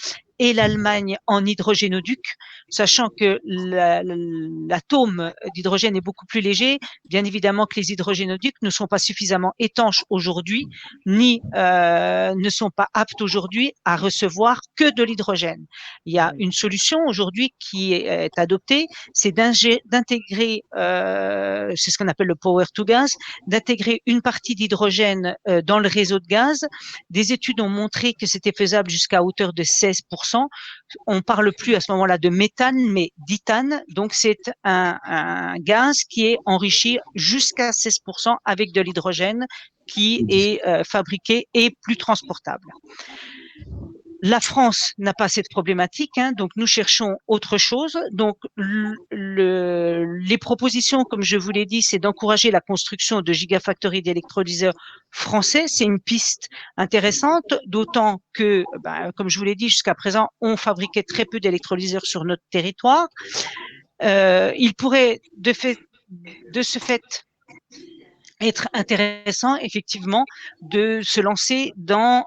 et l'Allemagne en hydrogénoduc, sachant que l'atome d'hydrogène est beaucoup plus léger. Bien évidemment que les hydrogénoducs ne sont pas suffisamment étanches aujourd'hui, ni ne sont pas aptes aujourd'hui à recevoir que de l'hydrogène. Il y a une solution aujourd'hui qui est adoptée, c'est d'intégrer, c'est ce qu'on appelle le power to gas, d'intégrer une partie d'hydrogène dans le réseau de gaz. Des études ont montré que c'était faisable jusqu'à hauteur de 16%. On parle plus à ce moment-là de méthane, mais d'ithane. Donc, c'est un gaz qui est enrichi jusqu'à 16% avec de l'hydrogène qui est fabriqué et plus transportable. La France n'a pas cette problématique, hein, donc nous cherchons autre chose. Donc les propositions, comme je vous l'ai dit, c'est d'encourager la construction de gigafactories d'électrolyseurs français. C'est une piste intéressante, d'autant que, comme je vous l'ai dit, jusqu'à présent, on fabriquait très peu d'électrolyseurs sur notre territoire. Il pourrait de ce fait être intéressant effectivement de se lancer dans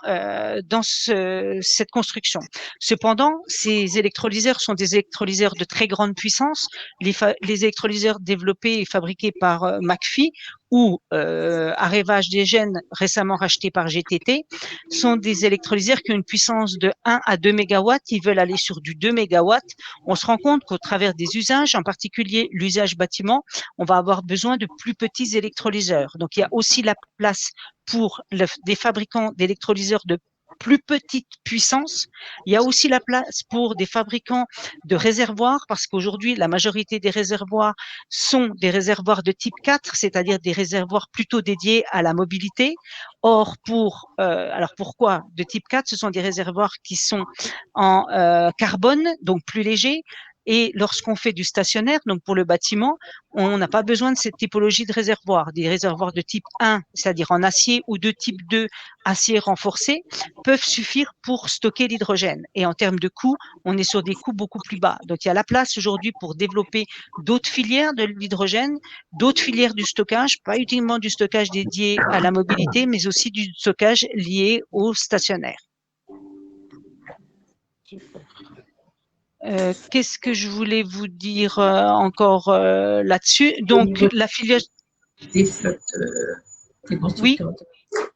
cette construction. Cependant, ces électrolyseurs sont des électrolyseurs de très grande puissance. Les électrolyseurs développés et fabriqués par McPhy ou Areva HDGen, récemment racheté par GTT, sont des électrolyseurs qui ont une puissance de 1 à 2 mégawatts. Ils veulent aller sur du 2 mégawatts. On se rend compte qu'au travers des usages, en particulier l'usage bâtiment, on va avoir besoin de plus petits électrolyseurs. Donc, il y a aussi la place pour des fabricants d'électrolyseurs de plus petite puissance. Il y a aussi la place pour des fabricants de réservoirs parce qu'aujourd'hui, la majorité des réservoirs sont des réservoirs de type 4, c'est-à-dire des réservoirs plutôt dédiés à la mobilité. Or, alors pourquoi de type 4? Ce sont des réservoirs qui sont en carbone, donc plus légers. Et lorsqu'on fait du stationnaire, donc pour le bâtiment, on n'a pas besoin de cette typologie de réservoir. Des réservoirs de type 1, c'est-à-dire en acier, ou de type 2, acier renforcé, peuvent suffire pour stocker l'hydrogène. Et en termes de coûts, on est sur des coûts beaucoup plus bas. Donc il y a la place aujourd'hui pour développer d'autres filières de l'hydrogène, d'autres filières du stockage, pas uniquement du stockage dédié à la mobilité, mais aussi du stockage lié au stationnaire. Qu'est-ce que je voulais vous dire encore là-dessus? Donc, la filière des flottes, des constructeurs. Oui.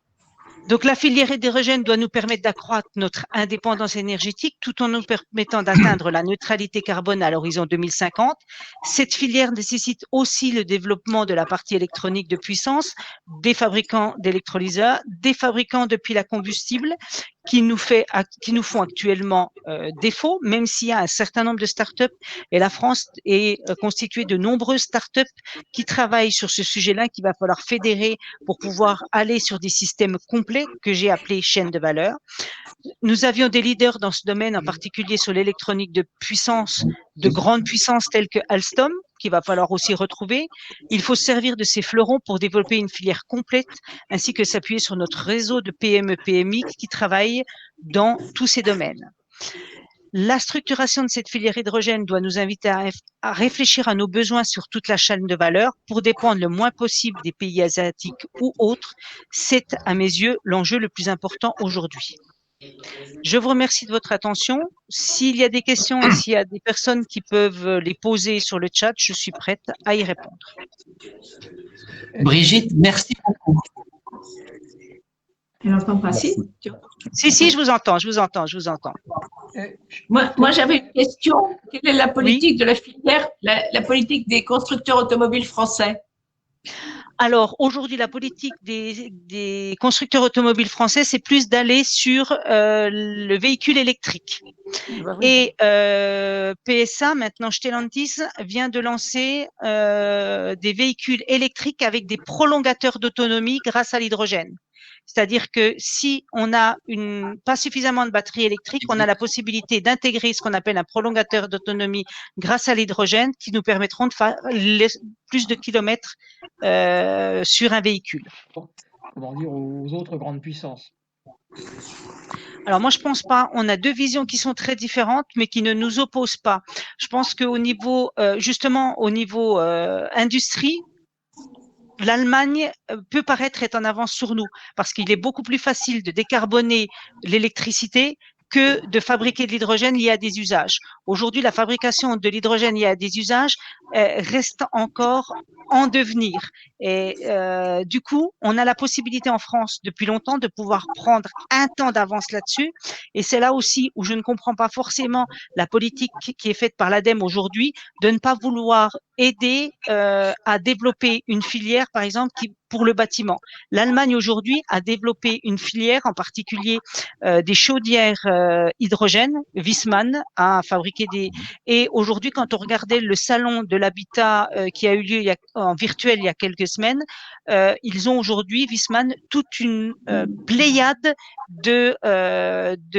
Donc, la filière hydrogène doit nous permettre d'accroître notre indépendance énergétique tout en nous permettant d'atteindre la neutralité carbone à l'horizon 2050. Cette filière nécessite aussi le développement de la partie électronique de puissance, des d'électrolyseurs, des fabricants de piles à combustible qui nous font actuellement défaut, même s'il y a un certain nombre de startups et la France est constituée de nombreuses startups qui travaillent sur ce sujet-là, qu'il va falloir fédérer pour pouvoir aller sur des systèmes complets que j'ai appelés chaînes de valeur. Nous avions des leaders dans ce domaine, en particulier sur l'électronique de puissance, de grande puissance telle que Alstom, qu'il va falloir aussi retrouver. Il faut se servir de ces fleurons pour développer une filière complète, ainsi que s'appuyer sur notre réseau de PME-PMI qui travaillent dans tous ces domaines. La structuration de cette filière hydrogène doit nous inviter à réfléchir à nos besoins sur toute la chaîne de valeur pour dépendre le moins possible des pays asiatiques ou autres. C'est, à mes yeux, l'enjeu le plus important aujourd'hui. Je vous remercie de votre attention. S'il y a des questions et s'il y a des personnes qui peuvent les poser sur le chat, je suis prête à y répondre. Brigitte, merci beaucoup. Elle n'entend pas, si? Si, je vous entends. Moi j'avais une question. Quelle est la politique de la filière, la politique des constructeurs automobiles français? Alors, aujourd'hui, la politique des constructeurs automobiles français, c'est plus d'aller sur le véhicule électrique. Et PSA, maintenant Stellantis, vient de lancer des véhicules électriques avec des prolongateurs d'autonomie grâce à l'hydrogène. C'est-à-dire que si on a pas suffisamment de batteries électriques, on a la possibilité d'intégrer ce qu'on appelle un prolongateur d'autonomie grâce à l'hydrogène qui nous permettront de faire plus de kilomètres sur un véhicule. Comment dire, aux autres grandes puissances. Alors moi, je pense pas. On a deux visions qui sont très différentes, mais qui ne nous opposent pas. Je pense qu'au niveau, justement, au niveau industrie, l'Allemagne peut paraître être en avance sur nous parce qu'il est beaucoup plus facile de décarboner l'électricité que de fabriquer de l'hydrogène lié à des usages. Aujourd'hui, la fabrication de l'hydrogène lié à des usages reste encore en devenir. Et du coup, on a la possibilité en France depuis longtemps de pouvoir prendre un temps d'avance là-dessus. Et c'est là aussi où je ne comprends pas forcément la politique qui est faite par l'ADEME aujourd'hui de ne pas vouloir aider à développer une filière, par exemple, pour le bâtiment. L'Allemagne aujourd'hui a développé une filière, en particulier des chaudières hydrogène. Wiesmann a fabriqué des. Et aujourd'hui, quand on regardait le salon de l'habitat qui a eu lieu en virtuel il y a quelques semaines, ils ont aujourd'hui, Wiesmann, toute une pléiade de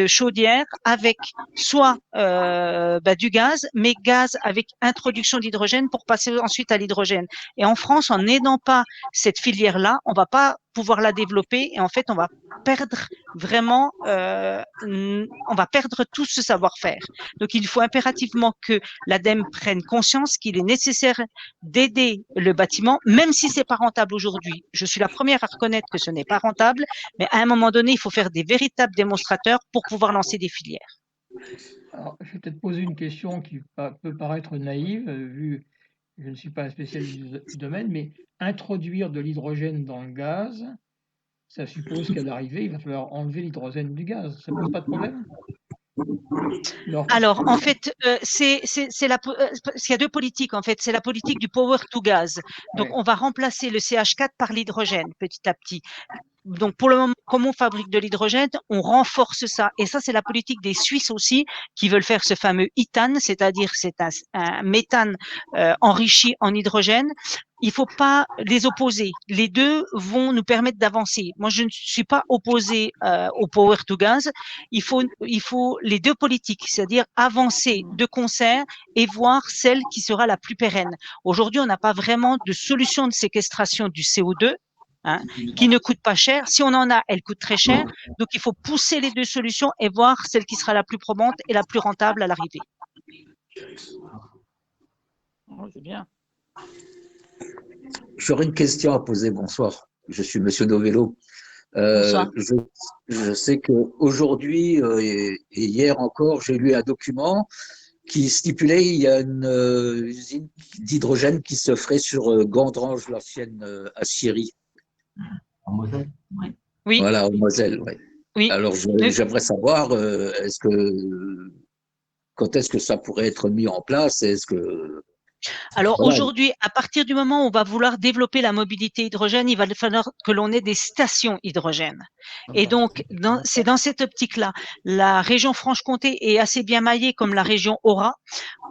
chaudières avec soit du gaz, mais gaz avec introduction d'hydrogène pour passer ensuite à l'hydrogène. Et en France, en n'aidant pas cette filière-là, on va pas pouvoir la développer et en fait, on va perdre vraiment, on va perdre tout ce savoir-faire. Donc, il faut impérativement que l'ADEME prenne conscience qu'il est nécessaire d'aider le bâtiment, même si c'est pas rentable aujourd'hui. Je suis la première à reconnaître que ce n'est pas rentable, mais à un moment donné, il faut faire des véritables démonstrateurs pour pouvoir lancer des filières. Alors, je vais peut-être poser une question qui peut paraître naïve, vu que je ne suis pas un spécialiste du domaine, mais introduire de l'hydrogène dans le gaz, ça suppose qu'à l'arrivée, il va falloir enlever l'hydrogène du gaz. Ça ne pose pas de problème? Alors, en fait, il y a deux politiques, en fait. C'est la politique du power to gas. Donc, on va remplacer le CH4 par l'hydrogène petit à petit. Donc, pour le moment, comme on fabrique de l'hydrogène, on renforce ça. Et ça, c'est la politique des Suisses aussi, qui veulent faire ce fameux ithane, c'est-à-dire c'est un méthane enrichi en hydrogène. Il faut pas les opposer. Les deux vont nous permettre d'avancer. Moi, je ne suis pas opposée au power to gas. Il faut les deux politiques, c'est-à-dire avancer de concert et voir celle qui sera la plus pérenne. Aujourd'hui, on n'a pas vraiment de solution de séquestration du CO2. Qui ne coûte pas cher. Si on en a, elle coûte très cher. Donc, il faut pousser les deux solutions et voir celle qui sera la plus probante et la plus rentable à l'arrivée. C'est bien. J'aurais une question à poser. Bonsoir, je suis Monsieur Novello. Je sais qu'aujourd'hui et hier encore, j'ai lu un document qui stipulait qu'il y a une usine d'hydrogène qui se ferait sur Gandrange, l'ancienne aciérie. En Moselle? Oui. Voilà, en Moselle, oui. Oui. Alors, j'aimerais savoir, quand est-ce que ça pourrait être mis en place? Alors aujourd'hui, à partir du moment où on va vouloir développer la mobilité hydrogène, il va falloir que l'on ait des stations hydrogène. Et donc, c'est dans cette optique-là. La région Franche-Comté est assez bien maillée comme la région Aura.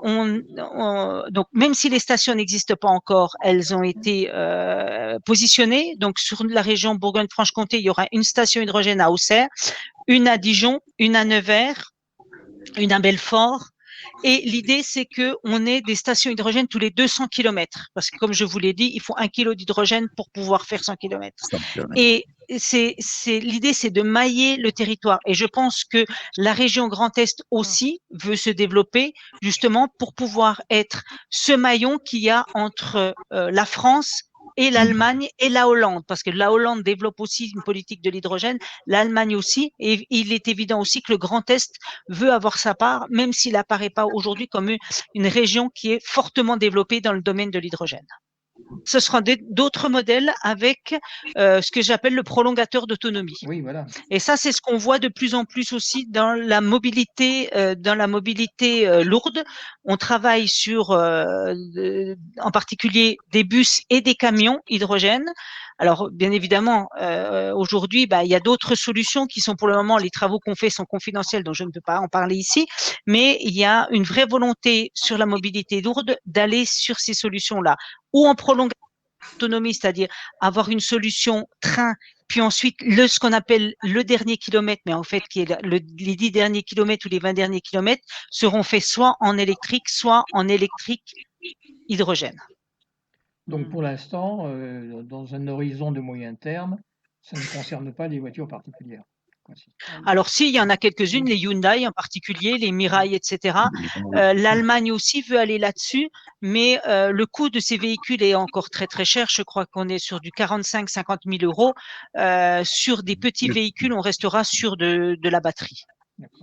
Donc, même si les stations n'existent pas encore, elles ont été positionnées. Donc, sur la région Bourgogne-Franche-Comté, il y aura une station hydrogène à Auxerre, une à Dijon, une à Nevers, une à Belfort. Et l'idée, c'est qu'on ait des stations hydrogène tous les 200 km. Parce que, comme je vous l'ai dit, il faut 1 kg d'hydrogène pour pouvoir faire 100 km. Et l'idée, c'est de mailler le territoire. Et je pense que la région Grand Est aussi veut se développer justement pour pouvoir être ce maillon qu'il y a entre la France et l'Allemagne et la Hollande, parce que la Hollande développe aussi une politique de l'hydrogène, l'Allemagne aussi, et il est évident aussi que le Grand Est veut avoir sa part, même s'il n'apparaît pas aujourd'hui comme une région qui est fortement développée dans le domaine de l'hydrogène. Ce sera d'autres modèles avec ce que j'appelle le prolongateur d'autonomie. Oui, voilà. Et ça, c'est ce qu'on voit de plus en plus aussi dans la mobilité lourde. On travaille sur, en particulier, des bus et des camions hydrogène. Alors, bien évidemment, aujourd'hui, il y a d'autres solutions qui sont pour le moment, les travaux qu'on fait sont confidentiels, donc je ne peux pas en parler ici, mais il y a une vraie volonté sur la mobilité lourde d'aller sur ces solutions-là, ou en prolongation autonomie, c'est-à-dire avoir une solution train, puis ensuite ce qu'on appelle le dernier kilomètre, mais en fait qui est les 10 derniers kilomètres ou les 20 derniers kilomètres seront faits soit en électrique hydrogène. Donc pour l'instant, dans un horizon de moyen terme, ça ne concerne pas les voitures particulières. Alors si, il y en a quelques-unes, les Hyundai en particulier, les Mirai, etc. L'Allemagne aussi veut aller là-dessus, mais le coût de ces véhicules est encore très très cher. Je crois qu'on est sur du 45-50 000 euros. Sur des petits véhicules, on restera sur de la batterie.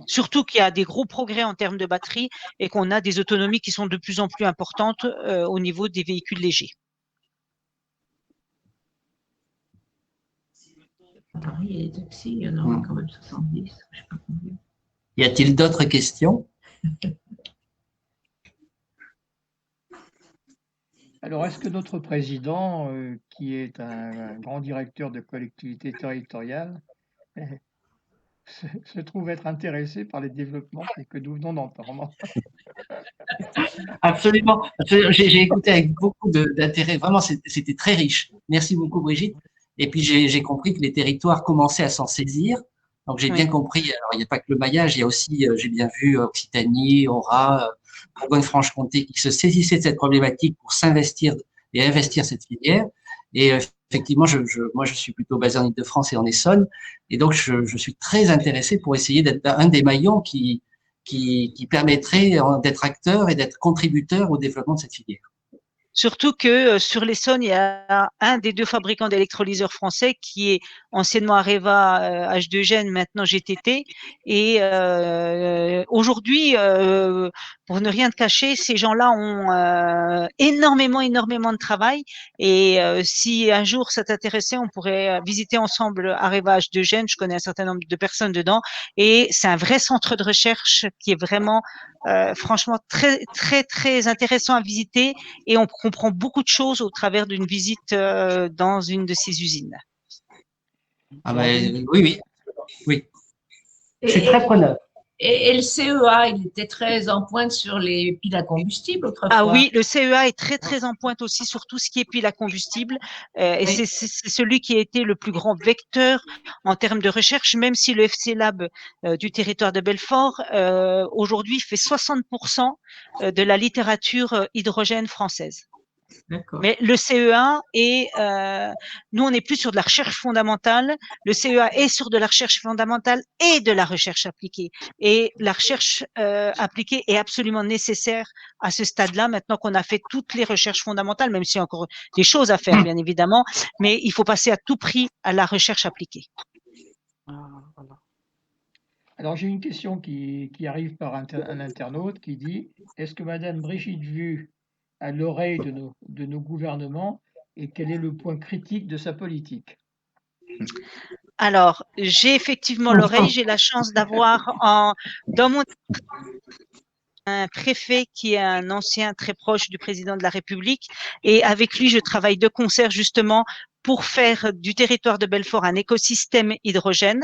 Surtout qu'il y a des gros progrès en termes de batterie et qu'on a des autonomies qui sont de plus en plus importantes au niveau des véhicules légers. Paris et les taxis, il y en aura quand même 70. Je sais pas combien. Y a-t-il d'autres questions? Alors, est-ce que notre président, qui est un grand directeur de collectivité territoriale, se trouve être intéressé par les développements que nous venons d'entendre? Absolument. J'ai écouté avec beaucoup d'intérêt. Vraiment, c'était très riche. Merci beaucoup, Brigitte. Et puis, j'ai compris que les territoires commençaient à s'en saisir. Donc, j'ai bien compris. Alors, il n'y a pas que le maillage, il y a aussi, j'ai bien vu, Occitanie, Aura, Bourgogne-Franche-Comté qui se saisissaient de cette problématique pour s'investir et investir cette filière. Et effectivement, moi, je suis plutôt basé en Île-de-France et en Essonne. Et donc, je suis très intéressé pour essayer d'être un des maillons qui permettrait d'être acteur et d'être contributeur au développement de cette filière. Surtout que sur l'Essonne, il y a un des 2 fabricants d'électrolyseurs français qui est anciennement Areva H2Gen, maintenant GTT. Et aujourd'hui, pour ne rien te cacher, ces gens-là ont énormément de travail. Et si un jour ça t'intéressait, on pourrait visiter ensemble Areva H2Gen. Je connais un certain nombre de personnes dedans. Et c'est un vrai centre de recherche qui est vraiment franchement très intéressant à visiter, et on comprend beaucoup de choses au travers d'une visite dans une de ces usines. Ah ben, oui. Je suis très preneur. Et le CEA, il était très en pointe sur les piles à combustible autrefois. Ah oui, le CEA est très en pointe aussi sur tout ce qui est piles à combustible. Et c'est celui qui a été le plus grand vecteur en termes de recherche, même si le FC Lab du territoire de Belfort aujourd'hui fait 60% de la littérature hydrogène française. Mais le CEA est, nous on n'est plus sur de la recherche fondamentale, le CEA est sur de la recherche fondamentale et de la recherche appliquée. Et la recherche appliquée est absolument nécessaire à ce stade-là, maintenant qu'on a fait toutes les recherches fondamentales, même s'il y a encore des choses à faire bien évidemment, mais il faut passer à tout prix à la recherche appliquée. Alors j'ai une question qui arrive par un internaute qui dit: est-ce que Madame Brigitte Vu à l'oreille de nos gouvernements, et quel est le point critique de sa politique? Alors, j'ai effectivement l'oreille, j'ai la chance d'avoir dans mon un préfet qui est un ancien très proche du président de la République, et avec lui je travaille de concert justement pour faire du territoire de Belfort un écosystème hydrogène.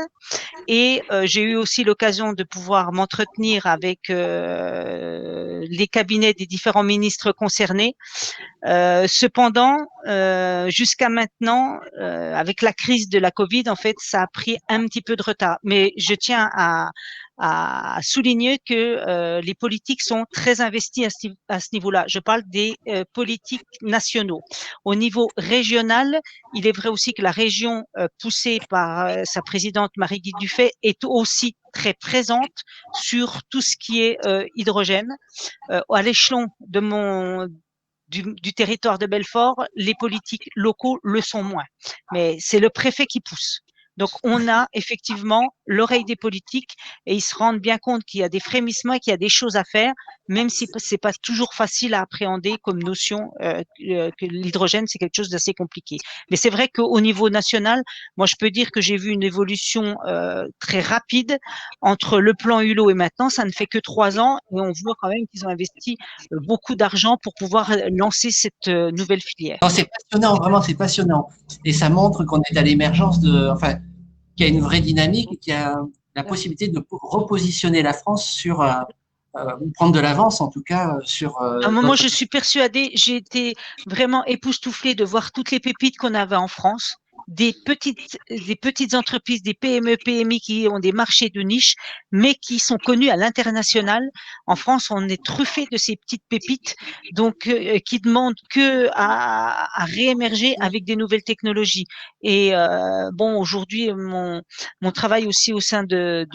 Et j'ai eu aussi l'occasion de pouvoir m'entretenir avec les cabinets des différents ministres concernés. Cependant, jusqu'à maintenant, avec la crise de la Covid, en fait, ça a pris un petit peu de retard. Mais je tiens à souligner que les politiques sont très investies à ce niveau-là. Je parle des politiques nationaux. Au niveau régional, il est vrai aussi que la région poussée par sa présidente Marie-Guy Dufay est aussi très présente sur tout ce qui est hydrogène. À l'échelon de du territoire de Belfort, les politiques locaux le sont moins. Mais c'est le préfet qui pousse. Donc, on a effectivement l'oreille des politiques, et ils se rendent bien compte qu'il y a des frémissements et qu'il y a des choses à faire, même si c'est pas toujours facile à appréhender comme notion, que l'hydrogène, c'est quelque chose d'assez compliqué. Mais c'est vrai qu'au niveau national, moi, je peux dire que j'ai vu une évolution très rapide entre le plan Hulot et maintenant. Ça ne fait que 3 ans, et on voit quand même qu'ils ont investi beaucoup d'argent pour pouvoir lancer cette nouvelle filière. C'est passionnant, vraiment, c'est passionnant. Et ça montre qu'on est à l'émergence qu'il y a une vraie dynamique et qu'il y a la possibilité de repositionner la France sur prendre de l'avance, en tout cas, sur. Moi, je suis persuadée, j'ai été vraiment époustouflée de voir toutes les pépites qu'on avait en France, des petites entreprises, des PME, PMI qui ont des marchés de niche, mais qui sont connues à l'international. En France, on est truffé de ces petites pépites, donc qui demandent que à réémerger avec des nouvelles technologies. Et bon, aujourd'hui, mon travail aussi au sein de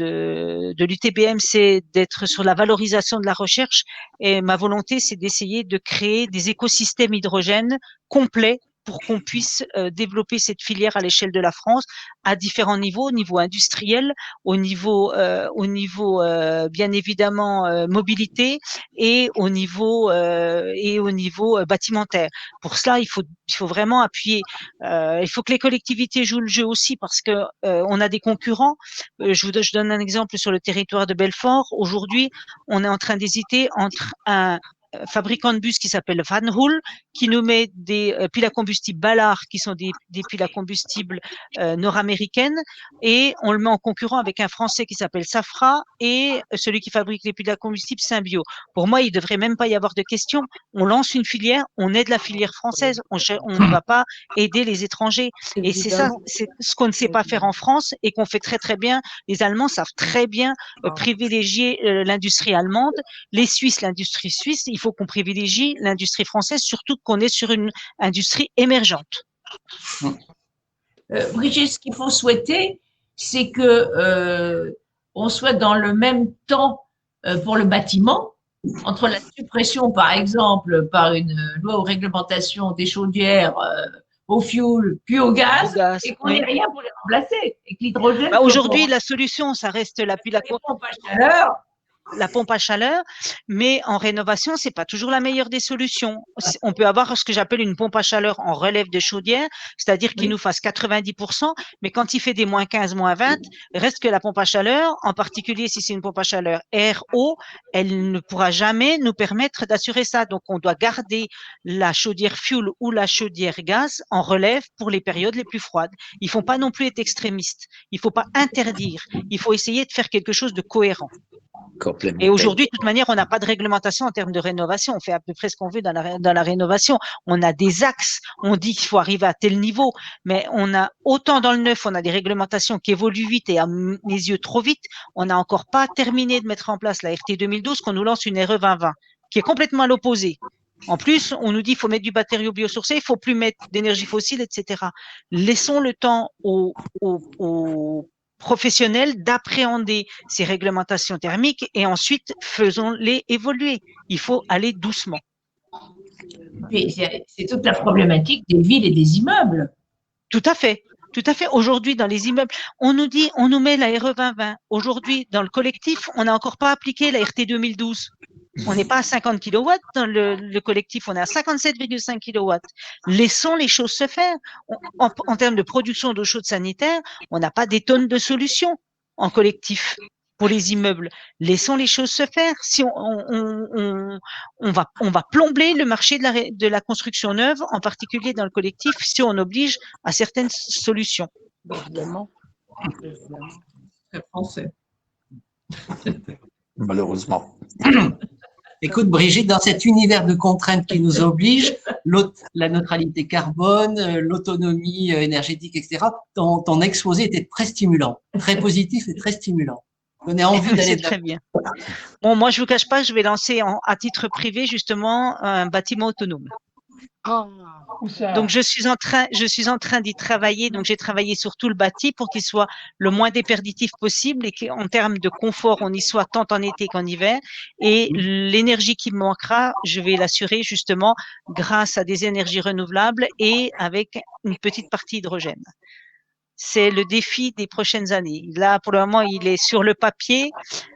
l'UTBM, c'est d'être sur la valorisation de la recherche. Et ma volonté, c'est d'essayer de créer des écosystèmes hydrogènes complets pour qu'on puisse développer cette filière à l'échelle de la France à différents niveaux, au niveau industriel, au niveau bien évidemment mobilité et au niveau bâtimentaire. Pour cela, il faut vraiment appuyer. Il faut que les collectivités jouent le jeu aussi parce que on a des concurrents. Je donne un exemple sur le territoire de Belfort. Aujourd'hui, on est en train d'hésiter entre un fabricant de bus qui s'appelle Van Hool, qui nous met des piles à combustible Ballard, qui sont des piles à combustible nord-américaines, et on le met en concurrent avec un Français qui s'appelle Safra et celui qui fabrique les piles à combustible Symbio. Pour moi, il ne devrait même pas y avoir de question. On lance une filière, on aide la filière française, on ne va pas aider les étrangers. Et c'est ça, c'est ce qu'on ne sait pas faire en France et qu'on fait très très bien. Les Allemands savent très bien privilégier l'industrie allemande, les Suisses, l'industrie suisse. Il faut qu'on privilégie l'industrie française, surtout qu'on est sur une industrie émergente. Brigitte, ce qu'il faut souhaiter, c'est que on soit dans le même temps pour le bâtiment, entre la suppression, par exemple, par une loi ou réglementation des chaudières au fioul puis au gaz, et qu'on n'ait rien pour les remplacer. Et que l'hydrogène. Aujourd'hui, la solution, ça reste la pompe à chaleur. La pompe à chaleur, mais en rénovation, c'est pas toujours la meilleure des solutions. On peut avoir ce que j'appelle une pompe à chaleur en relève de chaudière, c'est-à-dire qu'il nous fasse 90%, mais quand il fait des moins 15, moins 20, reste que la pompe à chaleur, en particulier si c'est une pompe à chaleur air-eau, elle ne pourra jamais nous permettre d'assurer ça. Donc, on doit garder la chaudière fuel ou la chaudière gaz en relève pour les périodes les plus froides. Il faut pas non plus être extrémiste. Il faut pas interdire. Il faut essayer de faire quelque chose de cohérent. Et aujourd'hui, de toute manière, on n'a pas de réglementation en termes de rénovation. On fait à peu près ce qu'on veut dans la rénovation. On a des axes. On dit qu'il faut arriver à tel niveau. Mais on a, autant dans le neuf, on a des réglementations qui évoluent vite et à mes yeux trop vite. On n'a encore pas terminé de mettre en place la RT 2012 qu'on nous lance une RE 2020 qui est complètement à l'opposé. En plus, on nous dit qu'il faut mettre du matériau biosourcé, il faut plus mettre d'énergie fossile, etc. Laissons le temps aux professionnels d'appréhender ces réglementations thermiques et ensuite faisons-les évoluer. Il faut aller doucement. C'est toute la problématique des villes et des immeubles. Tout à fait. Tout à fait. Aujourd'hui, dans les immeubles, on nous met la RE 2020. Aujourd'hui, dans le collectif, on n'a encore pas appliqué la RT 2012. On n'est pas à 50 kW dans le collectif, on est à 57,5 kW. Laissons les choses se faire. En termes de production d'eau chaude sanitaire, on n'a pas des tonnes de solutions en collectif pour les immeubles. Laissons les choses se faire. Si on va plomber le marché de la construction neuve, en particulier dans le collectif, si on oblige à certaines solutions. Évidemment. C'est français. Malheureusement. Écoute, Brigitte, dans cet univers de contraintes qui nous oblige, la neutralité carbone, l'autonomie énergétique, etc., ton exposé était très stimulant, très positif et très stimulant. On a envie d'aller de très bien. Bon, moi, je vous cache pas, je vais lancer à titre privé, justement, un bâtiment autonome. Donc, je suis en train d'y travailler. Donc, j'ai travaillé sur tout le bâti pour qu'il soit le moins déperditif possible et qu'en termes de confort, on y soit tant en été qu'en hiver. Et l'énergie qui me manquera, je vais l'assurer justement grâce à des énergies renouvelables et avec une petite partie hydrogène. C'est le défi des prochaines années. Là, pour le moment, il est sur le papier.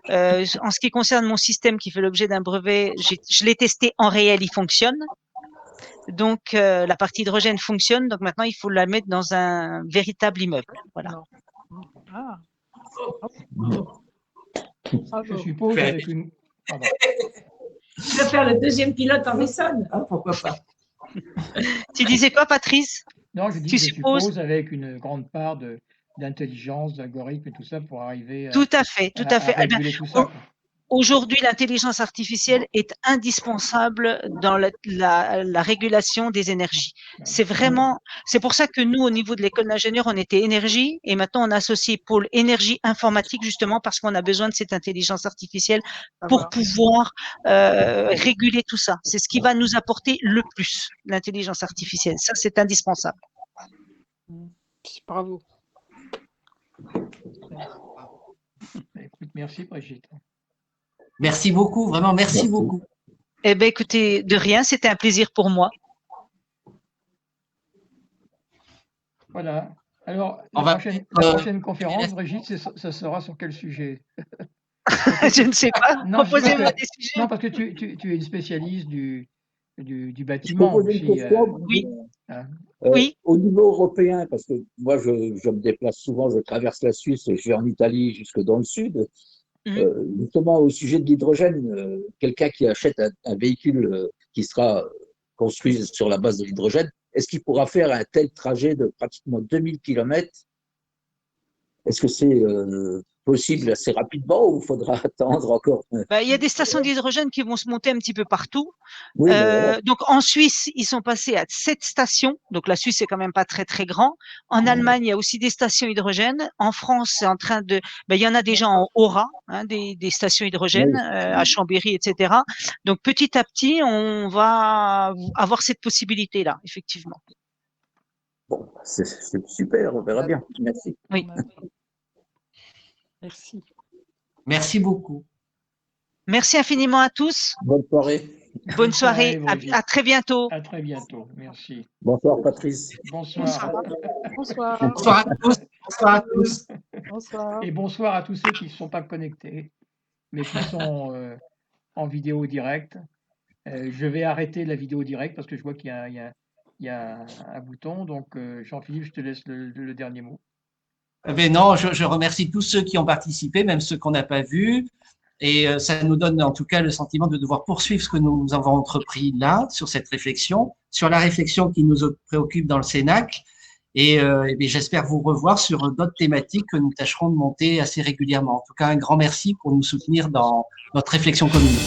En ce qui concerne mon système qui fait l'objet d'un brevet, je l'ai testé en réel, il fonctionne. Donc, la partie hydrogène fonctionne. Donc, maintenant, il faut la mettre dans un véritable immeuble. Voilà. Je suppose avec une... Pardon. Tu vas faire le deuxième pilote en Essonne, hein, pourquoi pas. Tu disais quoi, Patrice? Non, je suppose avec une grande part d'intelligence, d'algorithme et tout ça pour arriver tout à fait. réguler tout ça. Aujourd'hui, l'intelligence artificielle est indispensable dans la régulation des énergies. C'est pour ça que nous, au niveau de l'école d'ingénieurs, on était énergie et maintenant on a associé pôle énergie informatique justement parce qu'on a besoin de cette intelligence artificielle pour pouvoir réguler tout ça. C'est ce qui va nous apporter le plus, l'intelligence artificielle. Ça, c'est indispensable. Bravo. Écoute, merci Brigitte. Merci beaucoup, vraiment, merci beaucoup. Eh bien, écoutez, de rien, c'était un plaisir pour moi. Voilà. Alors, On la va prochaine conférence, Brigitte, ça sera sur quel sujet? Je ne sais pas. Non, Proposez-moi des sujets. non, parce que tu es une spécialiste du bâtiment poser aussi. une question. Oui. Hein. Oui. Au niveau européen, parce que moi, je me déplace souvent, je traverse la Suisse et je vais en Italie jusque dans le sud. Justement, au sujet de l'hydrogène, quelqu'un qui achète un véhicule qui sera construit sur la base de l'hydrogène, est-ce qu'il pourra faire un tel trajet de pratiquement 2000 km? Est-ce que c'est possible assez rapidement ou faudra attendre encore? Il y a des stations d'hydrogène qui vont se monter un petit peu partout. Oui, voilà. Donc en Suisse, ils sont passés à 7 stations. Donc la Suisse, c'est quand même pas très très grand. En Allemagne, il y a aussi des stations hydrogène. En France, c'est en train de. Il y en a déjà en Aura, hein, des stations hydrogène à Chambéry, etc. Donc petit à petit, on va avoir cette possibilité-là, effectivement. Bon, c'est super, on verra bien. Merci. Oui. Merci. Merci beaucoup. Merci infiniment à tous. Bonne soirée. Bonne soirée. Brigitte. À très bientôt. À très bientôt. Merci. Bonsoir, Patrice. Bonsoir. Bonsoir. Bonsoir à tous. Bonsoir à tous. Bonsoir. Et bonsoir à tous ceux qui ne sont pas connectés, mais qui sont en vidéo directe. Je vais arrêter la vidéo directe parce que je vois qu'il y a un bouton. Donc, Jean-Philippe, je te laisse le dernier mot. Ben non, je remercie tous ceux qui ont participé, même ceux qu'on n'a pas vus. Et ça nous donne en tout cas le sentiment de devoir poursuivre ce que nous avons entrepris là, sur cette réflexion, sur la réflexion qui nous préoccupe dans le Cénac. Et j'espère vous revoir sur d'autres thématiques que nous tâcherons de monter assez régulièrement. En tout cas, un grand merci pour nous soutenir dans notre réflexion commune.